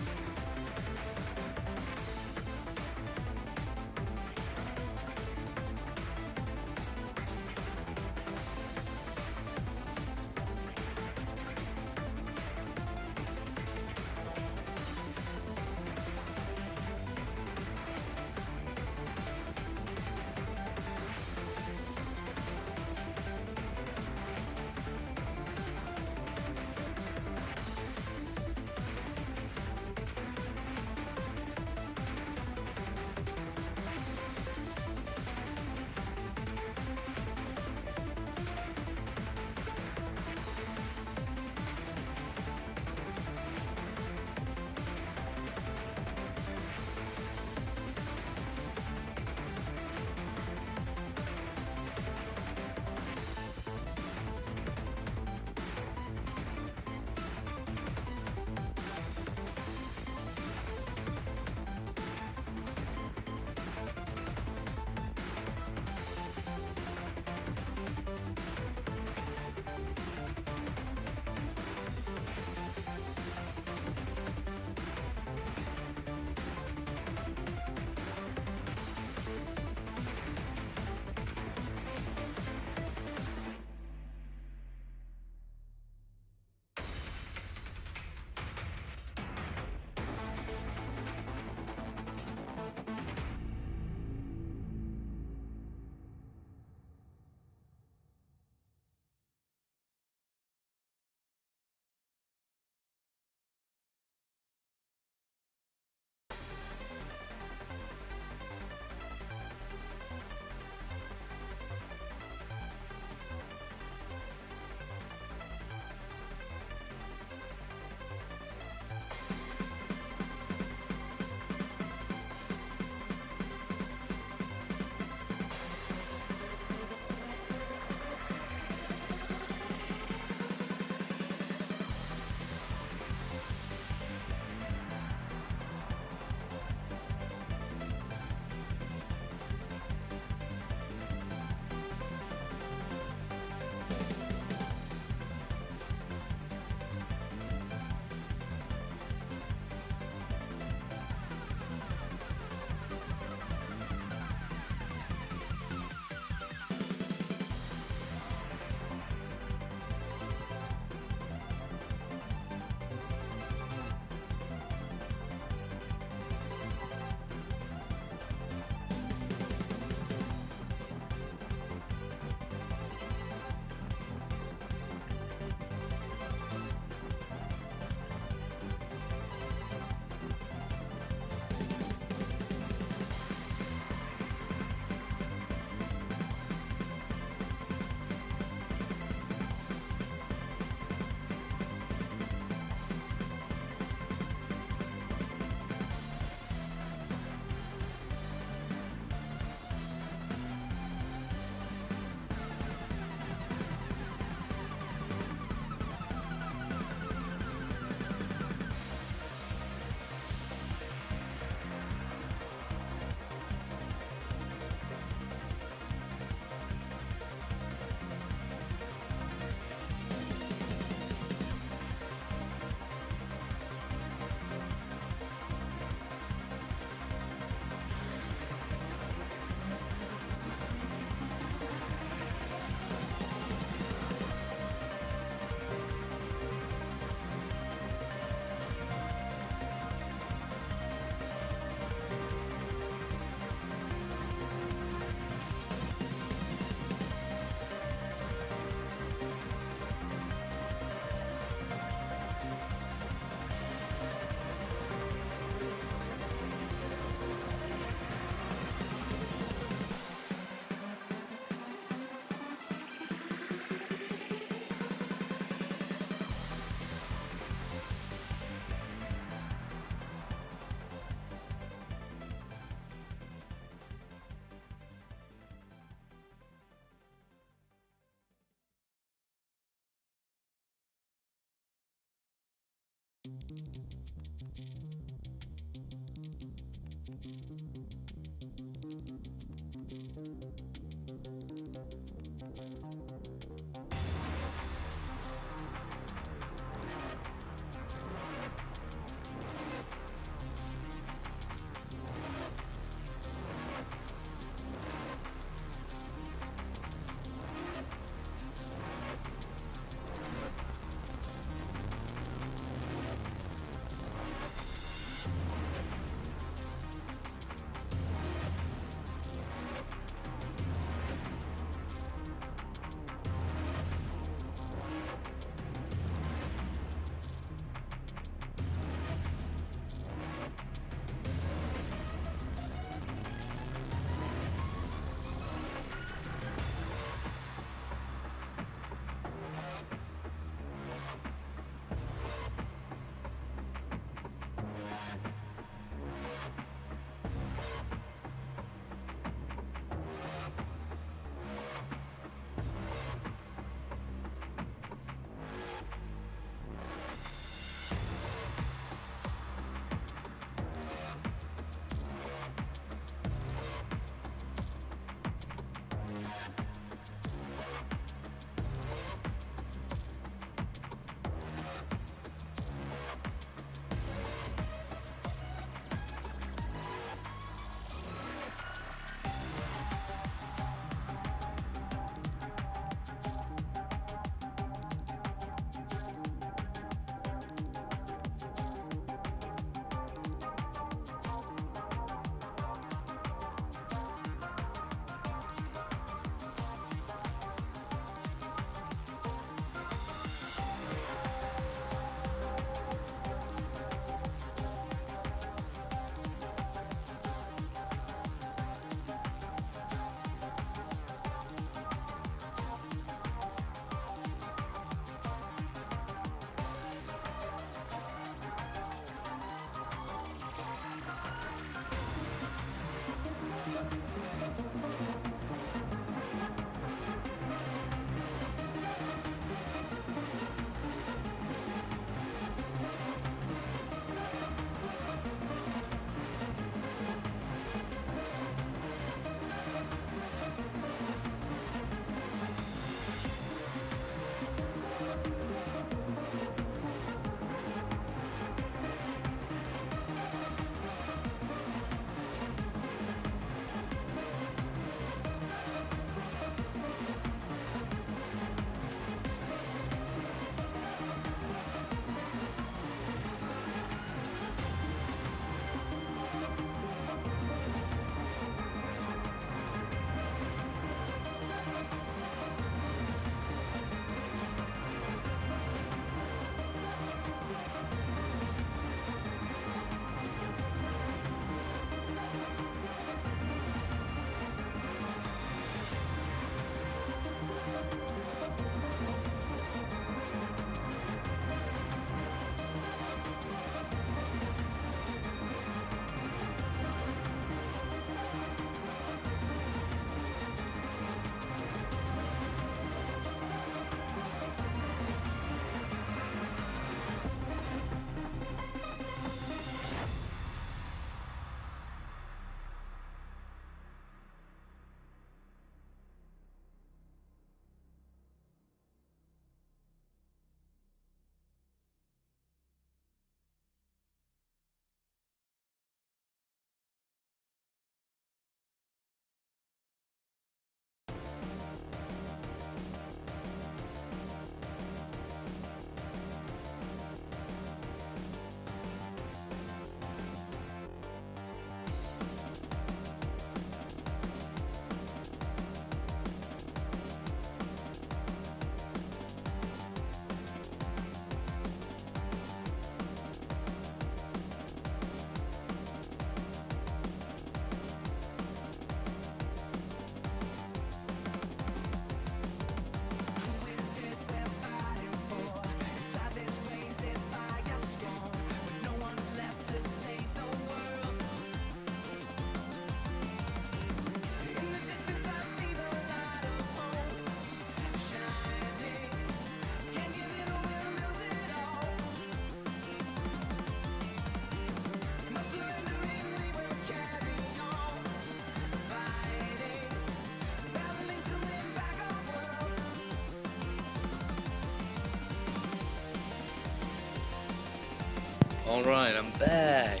Alright, I'm back.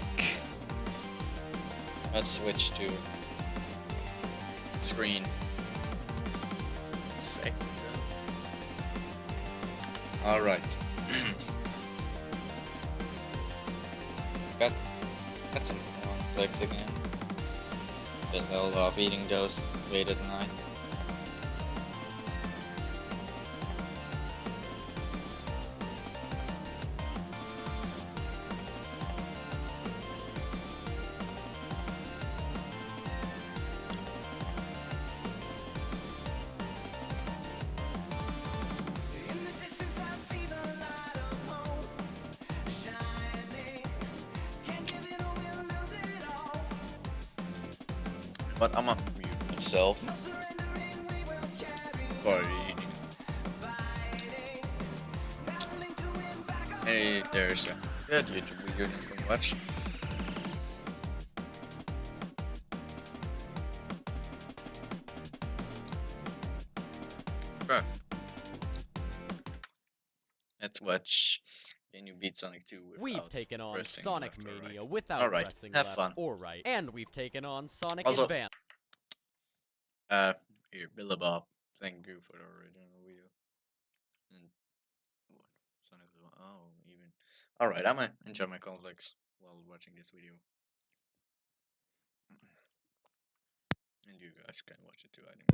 Let's switch to screen. Second. Alright. got some conflicts again. Been a little off eating those late at night. But I'm gonna mute myself for eating. Hey, there's a good YouTube video you can watch. Okay. Let's watch. Can you beat Sonic 2 without We've taken on pressing Sonic left or Mania right? without pressing have left fun. or right, and we've taken on Sonic Also, Advance. Here, Bob. Thank you for the original video. And what? Sonic, oh, even. Alright, I'm gonna enjoy my conflicts while watching this video. And you guys can watch it too, I think.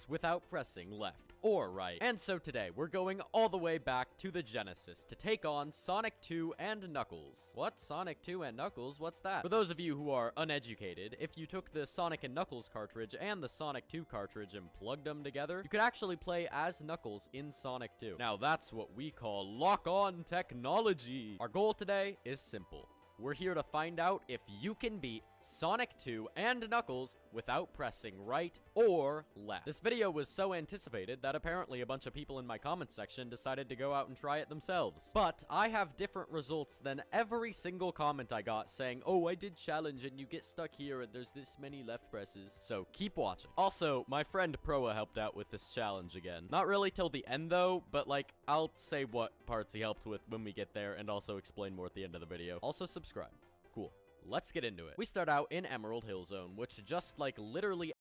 Without pressing left or right. And so today, we're going all the way back to the Genesis to take on Sonic 2 and Knuckles. What? Sonic 2 and Knuckles? What's that? For those of you who are uneducated, if you took the Sonic and Knuckles cartridge and the Sonic 2 cartridge and plugged them together, you could actually play as Knuckles in Sonic 2. Now that's what we call lock-on technology. Our goal today is simple. We're here to find out if you can beat Sonic 2 and Knuckles without pressing right or left. This video was so anticipated that apparently a bunch of people in my comments section decided to go out and try it themselves. But I have different results than every single comment I got saying, oh, I did challenge and you get stuck here and there's this many left presses. So keep watching. Also, my friend Proa helped out with this challenge again. Not really till the end though, but like, I'll say what parts he helped with when we get there and also explain more at the end of the video. Also subscribe. Cool. Let's get into it. We start out in Emerald Hill Zone, which just like literally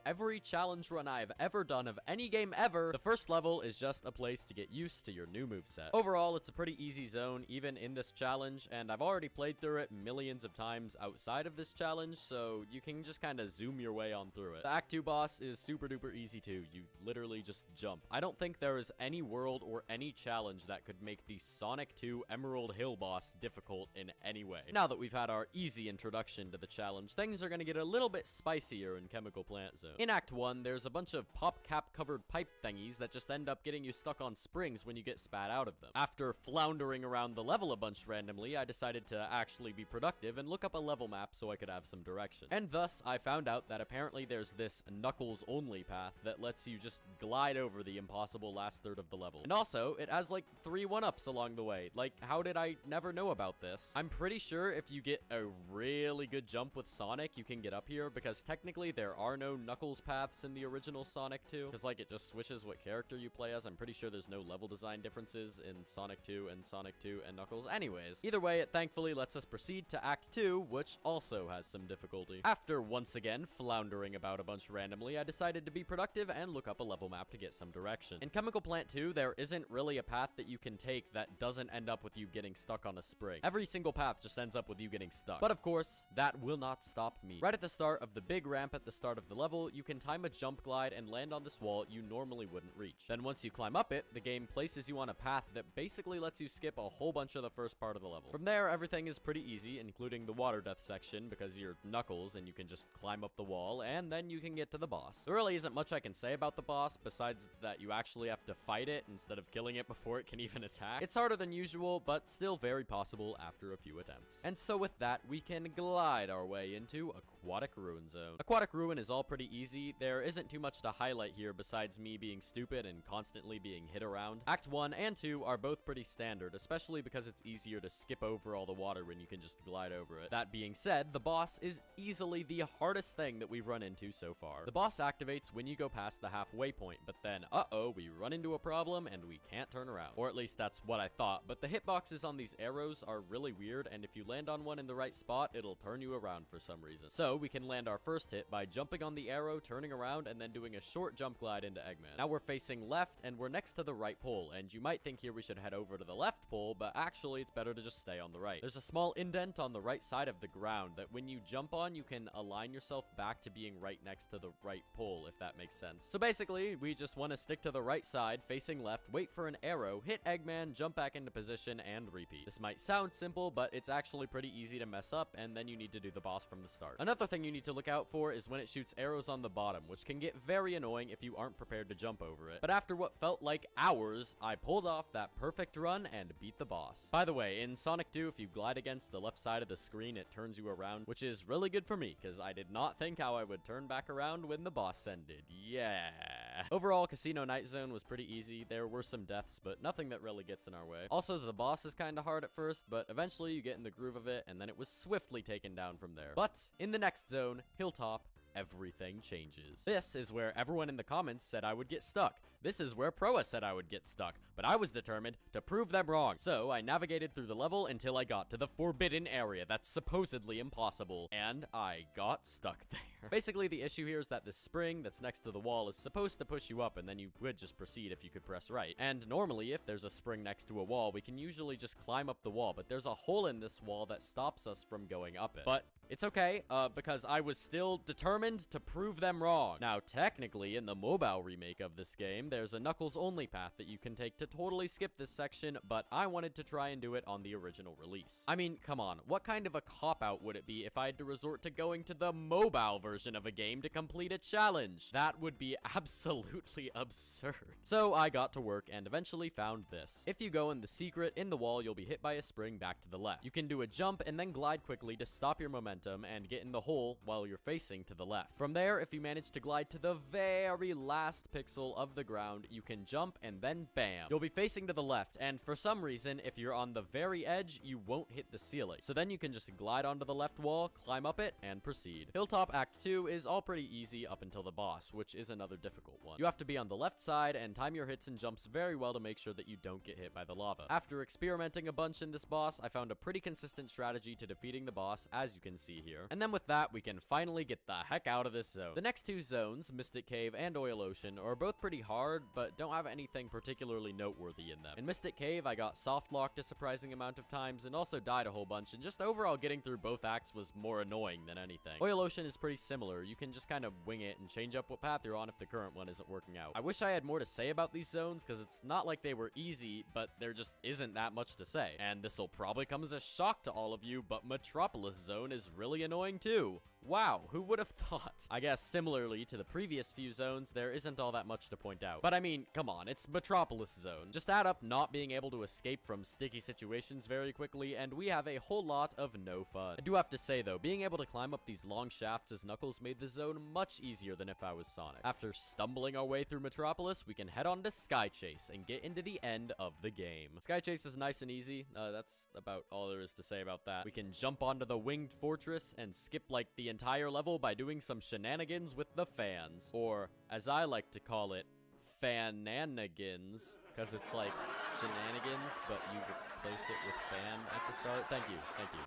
every challenge run I've ever done of any game ever, the first level is just a place to get used to your new moveset. Overall, it's a pretty easy zone, even in this challenge, and I've already played through it millions of times outside of this challenge, so you can just kind of zoom your way on through it. The Act 2 boss is super duper easy too. You literally just jump. I don't think there is any world or any challenge that could make the Sonic 2 Emerald Hill boss difficult in any way. Now that we've had our easy introduction to the challenge, things are going to get a little bit spicier in Chemical Plant Zone. In Act 1, there's a bunch of pop cap covered pipe thingies that just end up getting you stuck on springs when you get spat out of them. After floundering around the level a bunch randomly, I decided to actually be productive and look up a level map so I could have some direction. And thus, I found out that apparently there's this Knuckles only path that lets you just glide over the impossible last third of the level. And also, it has like 3 1-ups along the way. Like, how did I never know about this? I'm pretty sure if you get a really good jump with Sonic, you can get up here, because technically there are no Knuckles paths in the original Sonic 2, because like it just switches what character you play as. I'm pretty sure there's no level design differences in Sonic 2 and Knuckles. Anyways, either way, it thankfully lets us proceed to Act 2, which also has some difficulty. After once again floundering about a bunch randomly, I decided to be productive and look up a level map to get some direction. In Chemical Plant 2, there isn't really a path that you can take that doesn't end up with you getting stuck on a spring. Every single path just ends up with you getting stuck. But of course, that will not stop me. Right at the start of the big ramp at the start of the level, you can time a jump glide and land on this wall you normally wouldn't reach. Then once you climb up it, the game places you on a path that basically lets you skip a whole bunch of the first part of the level. From there, everything is pretty easy, including the water death section, because you're Knuckles and you can just climb up the wall, and then you can get to the boss. There really isn't much I can say about the boss, besides that you actually have to fight it instead of killing it before it can even attack. It's harder than usual, but still very possible after a few attempts. And so with that, we can glide our way into Aquatic Ruin Zone. Aquatic Ruin is all pretty easy. There isn't too much to highlight here besides me being stupid and constantly being hit around. Act 1 and 2 are both pretty standard, especially because it's easier to skip over all the water when you can just glide over it. That being said, the boss is easily the hardest thing that we've run into so far. The boss activates when you go past the halfway point, but then, we run into a problem and we can't turn around. Or at least that's what I thought, but the hitboxes on these arrows are really weird, and if you land on one in the right spot, it'll turn you around for some reason. So we can land our first hit by jumping on the arrow, turning around, and then doing a short jump glide into Eggman. Now we're facing left, and we're next to the right pole, and you might think here we should head over to the left pole, but actually it's better to just stay on the right. There's a small indent on the right side of the ground that when you jump on, you can align yourself back to being right next to the right pole, if that makes sense. So basically, we just want to stick to the right side, facing left, wait for an arrow, hit Eggman, jump back into position, and repeat. This might sound simple, but it's actually pretty easy to mess up, and then you need to do the boss from the start. Another thing you need to look out for is when it shoots arrows on the bottom, which can get very annoying if you aren't prepared to jump over it. But after what felt like hours, I pulled off that perfect run and beat the boss. By the way, in Sonic 2, if you glide against the left side of the screen, it turns you around, which is really good for me, because I did not think how I would turn back around when the boss ended. Yeah. Overall, Casino Night Zone was pretty easy. There were some deaths, but nothing that really gets in our way. Also, the boss is kind of hard at first, but eventually you get in the groove of it, and then it was swiftly taken down from there. But in the next zone, Hilltop, everything changes. This is where everyone in the comments said I would get stuck. This is where Proa said I would get stuck, but I was determined to prove them wrong. So I navigated through the level until I got to the forbidden area that's supposedly impossible, and I got stuck there. Basically, the issue here is that the spring that's next to the wall is supposed to push you up, and then you would just proceed if you could press right. And normally, if there's a spring next to a wall, we can usually just climb up the wall, but there's a hole in this wall that stops us from going up it. But it's okay, because I was still determined to prove them wrong. Now, technically, in the mobile remake of this game, there's a Knuckles-only path that you can take to totally skip this section, but I wanted to try and do it on the original release. I mean, come on, what kind of a cop-out would it be if I had to resort to going to the mobile version of a game to complete a challenge? That would be absolutely absurd. So I got to work and eventually found this. If you go in the secret in the wall, you'll be hit by a spring back to the left. You can do a jump and then glide quickly to stop your momentum and get in the hole while you're facing to the left. From there, if you manage to glide to the very last pixel of the ground, you can jump and then bam, you'll be facing to the left, and for some reason, if you're on the very edge, you won't hit the ceiling. So then you can just glide onto the left wall, climb up it, and proceed. Hilltop Act 2 is all pretty easy up until the boss, which is another difficult one. You have to be on the left side and time your hits and jumps very well to make sure that you don't get hit by the lava. After experimenting a bunch in this boss, I found a pretty consistent strategy to defeating the boss, as you can see here. And then with that, we can finally get the heck out of this zone. The next two zones, Mystic Cave and Oil Ocean, are both pretty hard, but don't have anything particularly noteworthy in them. In Mystic Cave, I got soft locked a surprising amount of times and also died a whole bunch, and just overall getting through both acts was more annoying than anything. Oil Ocean is pretty similar. You can just kind of wing it and change up what path you're on if the current one isn't working out. I wish I had more to say about these zones, because it's not like they were easy, but there just isn't that much to say. And this will probably come as a shock to all of you, but Metropolis Zone is really annoying too. Wow, who would have thought? I guess similarly to the previous few zones, there isn't all that much to point out. But I mean, come on, it's Metropolis Zone. Just add up not being able to escape from sticky situations very quickly, and we have a whole lot of no fun. I do have to say though, being able to climb up these long shafts as Knuckles made the zone much easier than if I was Sonic. After stumbling our way through Metropolis, we can head on to Sky Chase and get into the end of the game. Sky Chase is nice and easy. That's about all there is to say about that. We can jump onto the winged fortress and skip like the entire level by doing some shenanigans with the fans, or as I like to call it, fananigans, because it's like shenanigans, but you replace it with fan at the start. Thank you.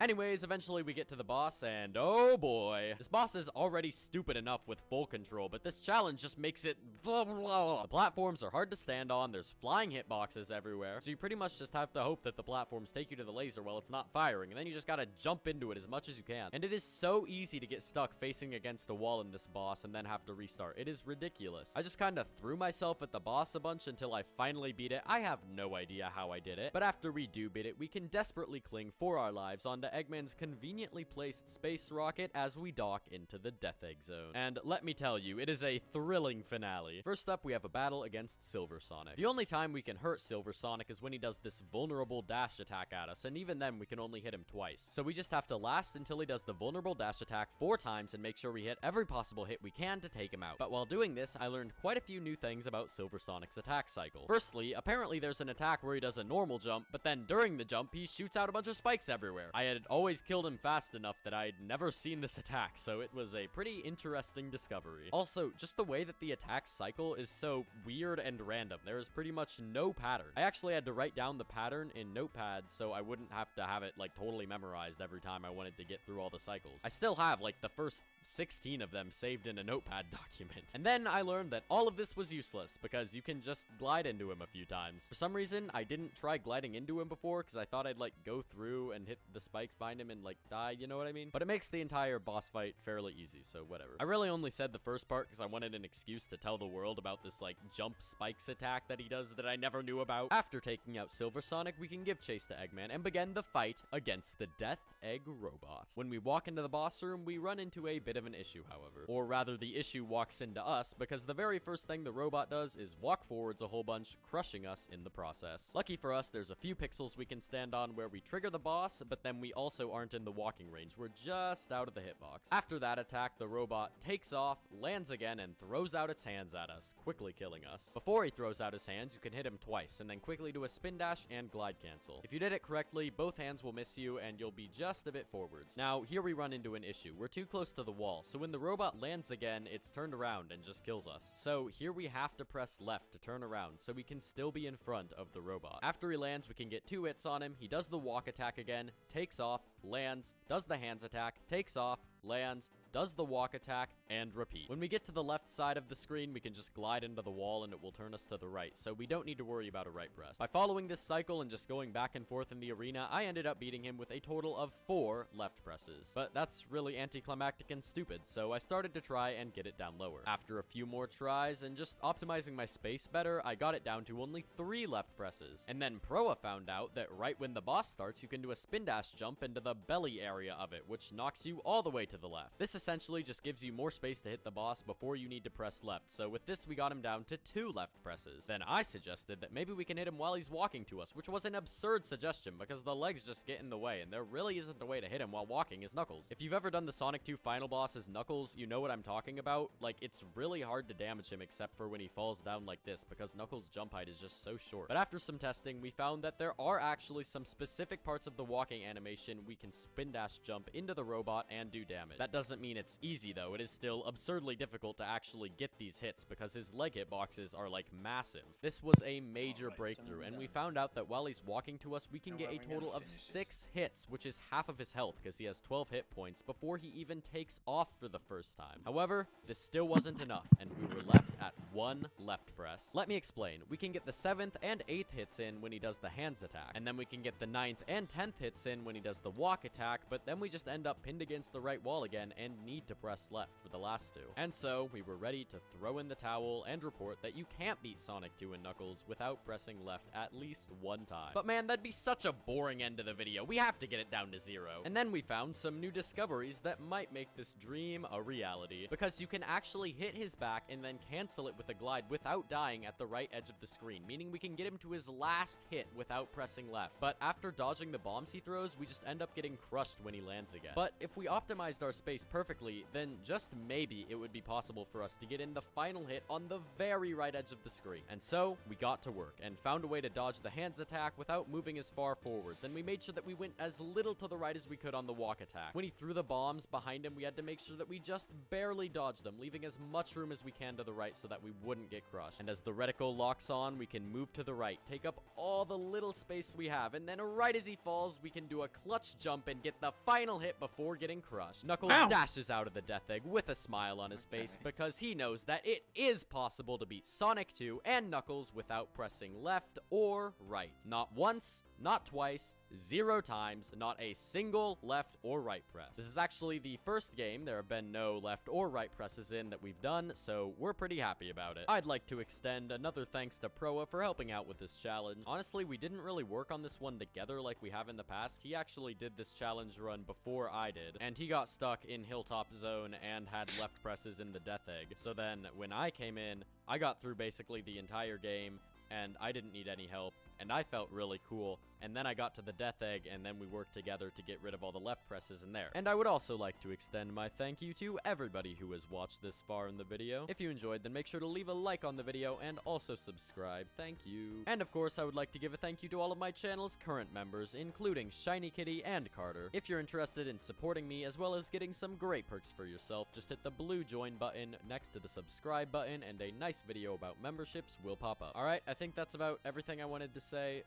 Anyways, eventually we get to the boss, and oh boy, this boss is already stupid enough with full control, but this challenge just makes it blah, blah, blah. The platforms are hard to stand on, there's flying hitboxes everywhere, so you pretty much just have to hope that the platforms take you to the laser while it's not firing, and then you just gotta jump into it as much as you can. And it is so easy to get stuck facing against a wall in this boss and then have to restart. It is ridiculous. I just kind of threw myself at the boss a bunch until I finally beat beat it, I have no idea how I did it. But after we do beat it, we can desperately cling for our lives onto Eggman's conveniently placed space rocket as we dock into the Death Egg Zone. And let me tell you, it is a thrilling finale. First up, we have a battle against Silver Sonic. The only time we can hurt Silver Sonic is when he does this vulnerable dash attack at us, and even then we can only hit him twice. So we just have to last until he does the vulnerable dash attack 4 times and make sure we hit every possible hit we can to take him out. But while doing this, I learned quite a few new things about Silver Sonic's attack cycle. Firstly, apparently there's an attack where he does a normal jump, but then during the jump, he shoots out a bunch of spikes everywhere. I had always killed him fast enough that I'd never seen this attack, so it was a pretty interesting discovery. Also, just the way that the attack cycle is so weird and random. There is pretty much no pattern. I actually had to write down the pattern in Notepad so I wouldn't have to have it like totally memorized every time I wanted to get through all the cycles. I still have like the first 16 of them saved in a Notepad document. And then I learned that all of this was useless because you can just glide into him a few times. For some reason, I didn't try gliding into him before because I thought I'd like go through and hit the spikes behind him and like die, you know what I mean? But it makes the entire boss fight fairly easy, so whatever. I really only said the first part because I wanted an excuse to tell the world about this like jump spikes attack that he does that I never knew about. After taking out Silver Sonic, we can give chase to Eggman and begin the fight against the Death Egg Robot. When we walk into the boss room, we run into a bit of an issue, however. Or rather, the issue walks into us because the very first thing the robot does is walk forwards a whole bunch, crushing us in the process. Lucky for us, there's a few pixels we can stand on where we trigger the boss, but then we also aren't in the walking range. We're just out of the hitbox. After that attack, the robot takes off, lands again, and throws out its hands at us, quickly killing us. Before he throws out his hands, you can hit him twice, and then quickly do a spin dash and glide cancel. If you did it correctly, both hands will miss you, and you'll be just a bit forwards. Now, here we run into an issue. We're too close to the wall, so when the robot lands again, it's turned around and just kills us. So here we have to press left to turn around, so we can still be in front of the robot. After he lands, we can get 2 hits on him. He does the walk attack again, takes off, lands, does the hands attack, takes off, lands, does the walk attack, and repeat. When we get to the left side of the screen, we can just glide into the wall and it will turn us to the right, so we don't need to worry about a right press. By following this cycle and just going back and forth in the arena, I ended up beating him with a total of 4 left presses. But that's really anticlimactic and stupid, so I started to try and get it down lower. After a few more tries and just optimizing my space better, I got it down to only 3 left presses. And then Proa found out that right when the boss starts, you can do a spin dash jump into the belly area of it, which knocks you all the way to the left. This essentially just gives you more space to hit the boss before you need to press left, so with this we got him down to 2 left presses. Then I suggested that maybe we can hit him while he's walking to us, which was an absurd suggestion because the legs just get in the way, and there really isn't a way to hit him while walking as Knuckles. If you've ever done the Sonic 2 final boss as Knuckles, you know what I'm talking about. Like, it's really hard to damage him except for when he falls down like this because Knuckles' jump height is just so short. But after some testing, we found that there are actually some specific parts of the walking animation we can spin dash jump into the robot and do damage. That doesn't mean it's easy though. It is still absurdly difficult to actually get these hits because his leg hitboxes are like massive. This was a major breakthrough, and we found out that while he's walking to us, we can get a total of 6 hits, which is half of his health because he has 12 hit points before he even takes off for the first time. However, this still wasn't enough, and we were left at 1 left press. Let me explain. We can get the 7th and 8th hits in when he does the hands attack, and then we can get the 9th and 10th hits in when he does the walk attack, but then we just end up pinned against the right wall again and need to press left for the last 2. And so we were ready to throw in the towel and report that you can't beat Sonic 2 and Knuckles without pressing left at least 1 time. But man, that'd be such a boring end to the video. We have to get it down to 0. And then we found some new discoveries that might make this dream a reality, because you can actually hit his back and then cancel it with a glide without dying at the right edge of the screen, meaning we can get him to his last hit without pressing left. But after dodging the bombs he throws, we just end up getting crushed when he lands again. But if we optimized our space perfectly, then just maybe it would be possible for us to get in the final hit on the very right edge of the screen. And so we got to work and found a way to dodge the hands attack without moving as far forwards, and we made sure that we went as little to the right as we could on the walk attack. When he threw the bombs behind him, we had to make sure that we just barely dodged them, leaving as much room as we can to the right so that we wouldn't get crushed. And as the reticle locks on, we can move to the right, take up all the little space we have, and then right as he falls, we can do a clutch jump and get the final hit before getting crushed. Knuckles dashes out of the Death Egg with a smile on his face because he knows that it is possible to beat Sonic 2 and Knuckles without pressing left or right. Not once, not twice, 0 times, not a single left or right press. This is actually the first game there have been no left or right presses in that we've done, so we're pretty happy about it. I'd like to extend another thanks to Proa for helping out with this challenge. Honestly, we didn't really work on this one together like we have in the past. He actually did this challenge run before I did, and he got stuck in Hilltop Zone and had left presses in the Death Egg. So then, when I came in, I got through basically the entire game, and I didn't need any help, and I felt really cool, and then I got to the Death Egg, and then we worked together to get rid of all the left presses in there. And I would also like to extend my thank you to everybody who has watched this far in the video. If you enjoyed, then make sure to leave a like on the video, and also subscribe. Thank you. And of course, I would like to give a thank you to all of my channel's current members, including Shiny Kitty and Carter. If you're interested in supporting me, as well as getting some great perks for yourself, just hit the blue join button next to the subscribe button, and a nice video about memberships will pop up. Alright, I think that's about everything I wanted to say.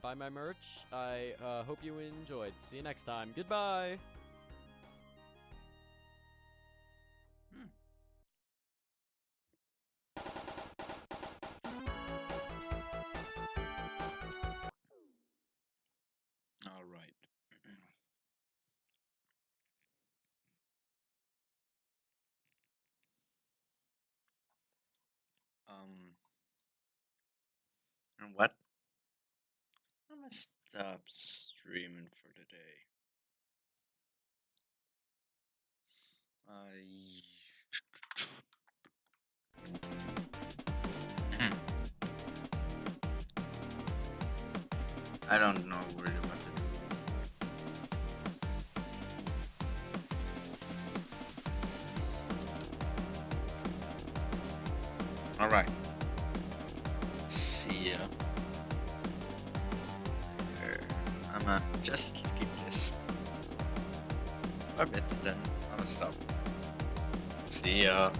Buy my merch. I hope you enjoyed. See you next time. Goodbye! All right. And what? I'm gonna stop streaming for the day. I don't know really what to do. All right. See ya. I'ma just keep this for a bit, then I'll stop. See ya.